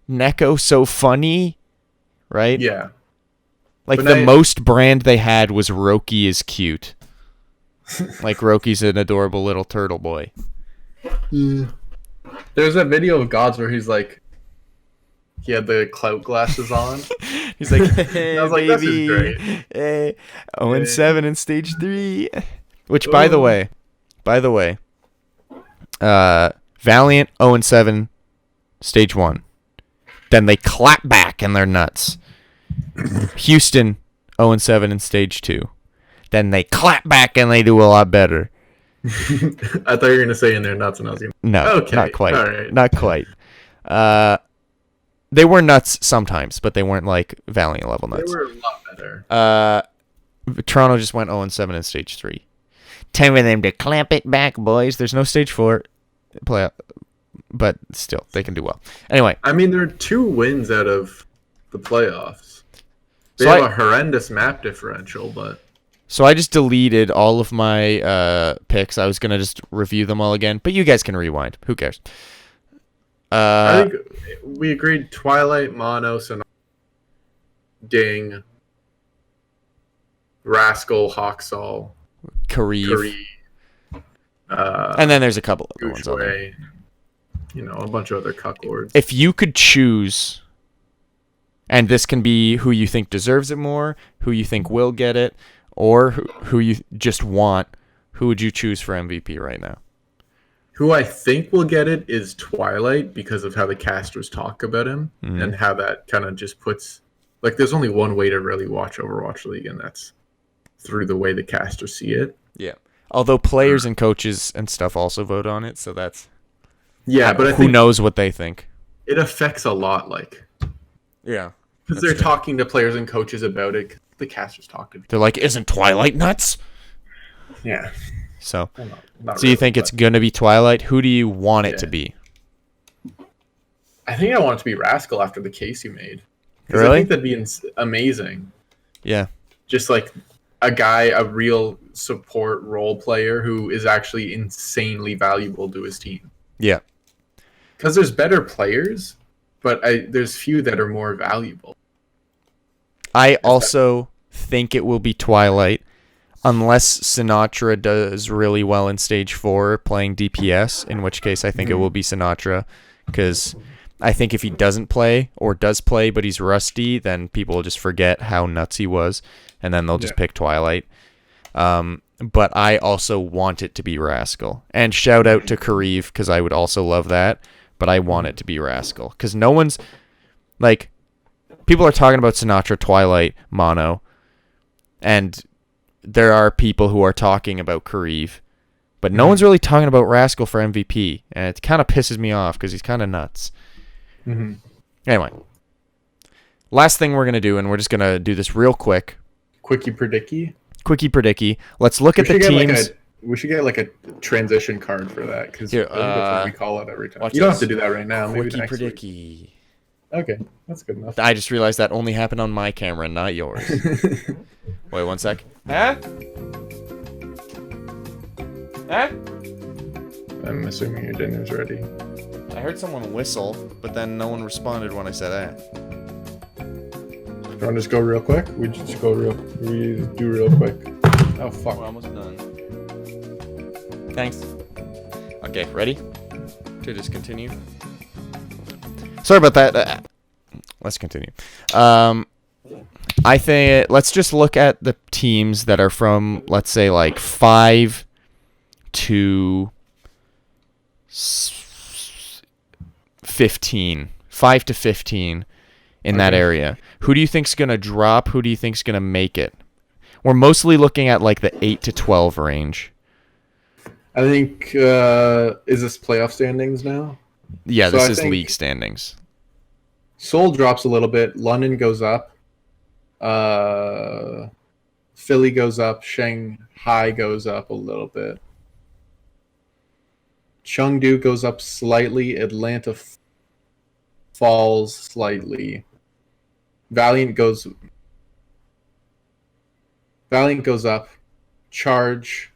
[SPEAKER 1] Neko so funny? Right?
[SPEAKER 2] Yeah.
[SPEAKER 1] Most brand they had was Roki is cute. Roki's an adorable little turtle boy.
[SPEAKER 2] Yeah. There's that video of Gods where he's like, he had the clout glasses on.
[SPEAKER 1] He's like, hey,
[SPEAKER 2] I was like,
[SPEAKER 1] baby.
[SPEAKER 2] This is great.
[SPEAKER 1] Hey. 0-7 in stage 3. Which, by the way, Valiant 0-7 stage 1. Then they clap back and they're nuts. Houston 0-7 in stage 2. Then they clap back and they do a lot better.
[SPEAKER 2] I thought you were gonna say in their nuts, and I was gonna.
[SPEAKER 1] No,
[SPEAKER 2] okay.
[SPEAKER 1] Not quite.
[SPEAKER 2] All right.
[SPEAKER 1] Not quite. They were nuts sometimes, but they weren't Valiant level nuts.
[SPEAKER 2] They were a lot better.
[SPEAKER 1] Toronto just went 0-7 in stage 3. Time for them to clamp it back, boys. There's no stage 4 playoff, but still, they can do well. Anyway.
[SPEAKER 2] I mean, there are 2 wins out of the playoffs. They have a horrendous map differential, but...
[SPEAKER 1] So I just deleted all of my picks. I was going to just review them all again, but you guys can rewind. Who cares?
[SPEAKER 2] I think we agreed Twilight, Monos, and Ding, Rascal, Hawksall,
[SPEAKER 1] Kareev. And then there's a couple other ones on there.
[SPEAKER 2] A bunch of other cucklords.
[SPEAKER 1] If you could choose, and this can be who you think deserves it more, who you think will get it, or who you just want, who would you choose for MVP right now?
[SPEAKER 2] Who I think will get it is Twilight because of how the casters talk about him and how that kind of just puts... there's only one way to really watch Overwatch League, and that's through the way the casters see it.
[SPEAKER 1] Yeah. Although players and coaches and stuff also vote on it, so that's...
[SPEAKER 2] Yeah, but I think
[SPEAKER 1] who knows what they think?
[SPEAKER 2] It affects a lot,
[SPEAKER 1] Yeah.
[SPEAKER 2] Because they're talking to players and coaches about it. The casters talk to them.
[SPEAKER 1] They're like, isn't Twilight nuts?
[SPEAKER 2] Yeah.
[SPEAKER 1] So,
[SPEAKER 2] not
[SPEAKER 1] you think it's going to be Twilight? Who do you want it to be?
[SPEAKER 2] I think I want it to be Rascal after the case you made.
[SPEAKER 1] Really?
[SPEAKER 2] I think that'd be amazing.
[SPEAKER 1] Yeah.
[SPEAKER 2] Just a real support role player who is actually insanely valuable to his team.
[SPEAKER 1] Yeah.
[SPEAKER 2] Because there's better players, but there's few that are more valuable.
[SPEAKER 1] I also think it will be Twilight, unless Sinatra does really well in stage 4 playing DPS, in which case I think it will be Sinatra, because I think if he doesn't play, or does play but he's rusty, then people will just forget how nuts he was, and then they'll just pick Twilight. but I also want it to be Rascal. And shout out to Kareev, because I would also love that, but I want it to be Rascal. Because no one's, like, people are talking about Sinatra, Twilight, Mono, and there are people who are talking about Kareev, but no one's really talking about Rascal for MVP, and it kind of pisses me off because he's kind of nuts.
[SPEAKER 2] Mm-hmm.
[SPEAKER 1] Anyway, last thing we're going to do, and we're just going to do this real quick.
[SPEAKER 2] Quickie Predickie.
[SPEAKER 1] Quickie Predickie. Let's look at the teams.
[SPEAKER 2] We should get like a transition card for that, because that's what we call it every time. You don't have to do that right now.
[SPEAKER 1] Quickie
[SPEAKER 2] Maybe next
[SPEAKER 1] Predickie.
[SPEAKER 2] week. Okay, that's good enough.
[SPEAKER 1] I just realized that only happened on my camera, not yours. Wait 1 sec. Huh? Huh?
[SPEAKER 2] I'm assuming your dinner's ready.
[SPEAKER 1] I heard someone whistle, but then no one responded when I said that.
[SPEAKER 2] You want to just go real quick? We do real quick. Oh fuck.
[SPEAKER 1] We're almost done. Thanks. Okay, ready? To just continue. Sorry about that. Let's continue. I think let's just look at the teams that are from, let's say, like 5 to 15. 5 to 15 in that area. Who do you think's going to drop? Who do you think's going to make it? We're mostly looking at like the 8 to 12 range.
[SPEAKER 2] I think, is this playoff standings now?
[SPEAKER 1] Yeah, this is league standings.
[SPEAKER 2] Seoul drops a little bit. London goes up. Philly goes up. Shanghai goes up a little bit. Chengdu goes up slightly. Atlanta falls slightly. Valiant goes up. Charge,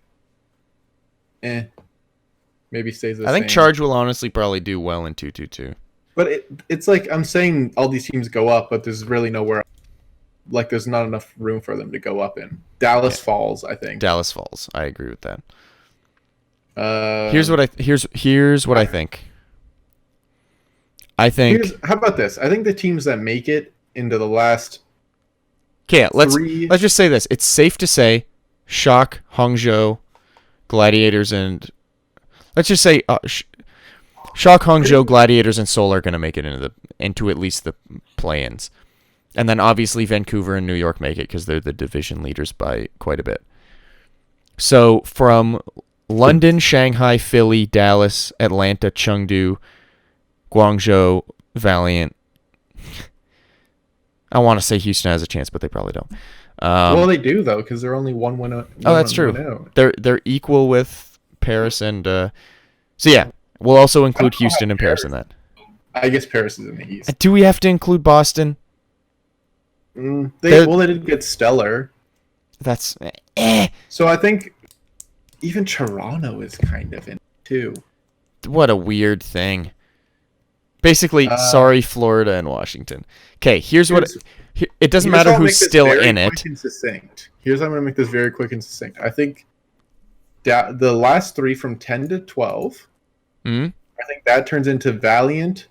[SPEAKER 2] maybe stays the same.
[SPEAKER 1] I think Charge will honestly probably do well in 2-2-2.
[SPEAKER 2] But it's like I'm saying all these teams go up, but there's really nowhere. Like there's not enough room for them to go up in. Dallas falls, I think.
[SPEAKER 1] Dallas falls. I agree with that. Here's what I think.
[SPEAKER 2] How about this? I think the teams that make it into the last.
[SPEAKER 1] Okay, let's just say this. It's safe to say, Shock, Hangzhou, Gladiators, and let's just say Shock, Hangzhou, Gladiators, and Seoul are going to make it into at least the play-ins, and then obviously Vancouver and New York make it because they're the division leaders by quite a bit. So from London, Shanghai, Philly, Dallas, Atlanta, Chengdu, Guangzhou, Valiant. I want to say Houston has a chance, but they probably don't.
[SPEAKER 2] Well, they do though, because they're only one win.
[SPEAKER 1] Oh, that's true. They're equal with Paris and. So yeah, we'll also include Houston and Paris in that.
[SPEAKER 2] I guess Paris is in the East.
[SPEAKER 1] Do we have to include Boston?
[SPEAKER 2] They didn't get Stellar.
[SPEAKER 1] That's.
[SPEAKER 2] So I think even Toronto is kind of in too.
[SPEAKER 1] What a weird thing. Basically, sorry, Florida and Washington. Okay, here's what it doesn't matter who's still in it.
[SPEAKER 2] Here's how I'm going to make this very quick and succinct. I think the last 3 from 10 to 12, I think that turns into Valiant,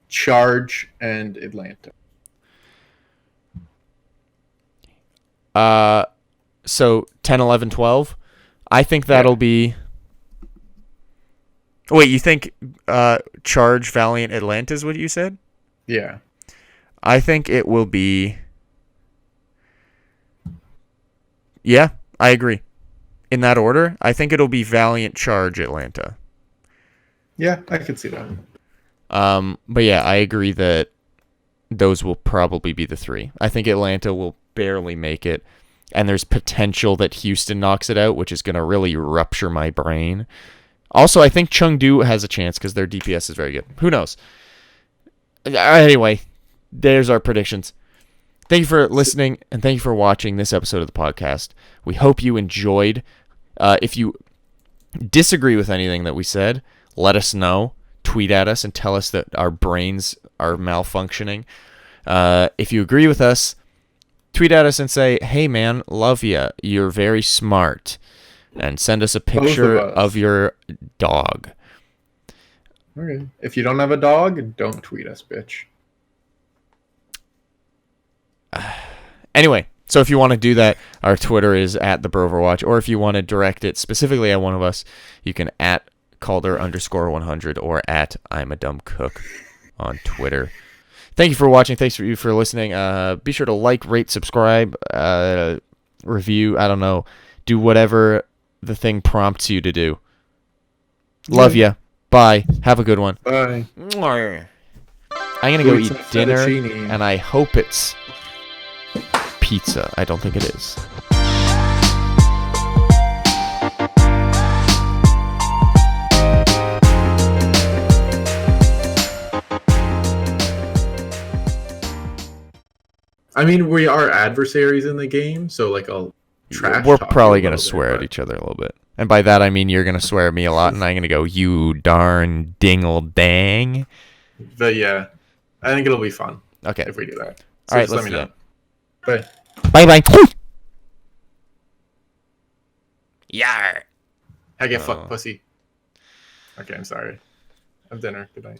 [SPEAKER 2] Charge, and Atlanta.
[SPEAKER 1] So 10, 11, 12. I think that'll be. Wait, you think Charge, Valiant, Atlanta is what you said?
[SPEAKER 2] Yeah.
[SPEAKER 1] I think it will be... Yeah, I agree. In that order, I think it'll be Valiant, Charge, Atlanta.
[SPEAKER 2] Yeah, I can see that.
[SPEAKER 1] But yeah, I agree that those will probably be the 3. I think Atlanta will barely make it, and there's potential that Houston knocks it out, which is going to really rupture my brain. Also, I think Chengdu has a chance because their DPS is very good. Who knows? Anyway, there's our predictions. Thank you for listening, and thank you for watching this episode of the podcast. We hope you enjoyed. If you disagree with anything that we said, let us know. Tweet at us and tell us that our brains are malfunctioning. If you agree with us, tweet at us and say, hey, man, love ya. You're very smart. And send us a picture of your dog.
[SPEAKER 2] Okay. If you don't have a dog, don't tweet us, bitch.
[SPEAKER 1] Anyway, So if you want to do that, our Twitter is at the Broverwatch, or if you want to direct it specifically at one of us, you can at Calder_100 or at I'm a Dumb Cook on Twitter. Thank you for watching. Thanks for listening. Be sure to like, rate, subscribe, review. I don't know. Do whatever the thing prompts you to do. Love ya. Bye. Have a good one.
[SPEAKER 2] Bye.
[SPEAKER 1] I'm going to go eat dinner, and I hope it's pizza. I don't think it is.
[SPEAKER 2] I mean, we are adversaries in the game, so like I'll trash.
[SPEAKER 1] We're probably going to swear at each other a little bit. And by that, I mean you're going to swear at me a lot, and I'm going to go, you darn dingle dang.
[SPEAKER 2] But yeah, I think it'll be fun.
[SPEAKER 1] Okay.
[SPEAKER 2] If we do that.
[SPEAKER 1] All right, let's do that.
[SPEAKER 2] Bye.
[SPEAKER 1] Bye-bye. Yar.
[SPEAKER 2] I get fucked, pussy. Okay, I'm sorry. Have dinner. Good night.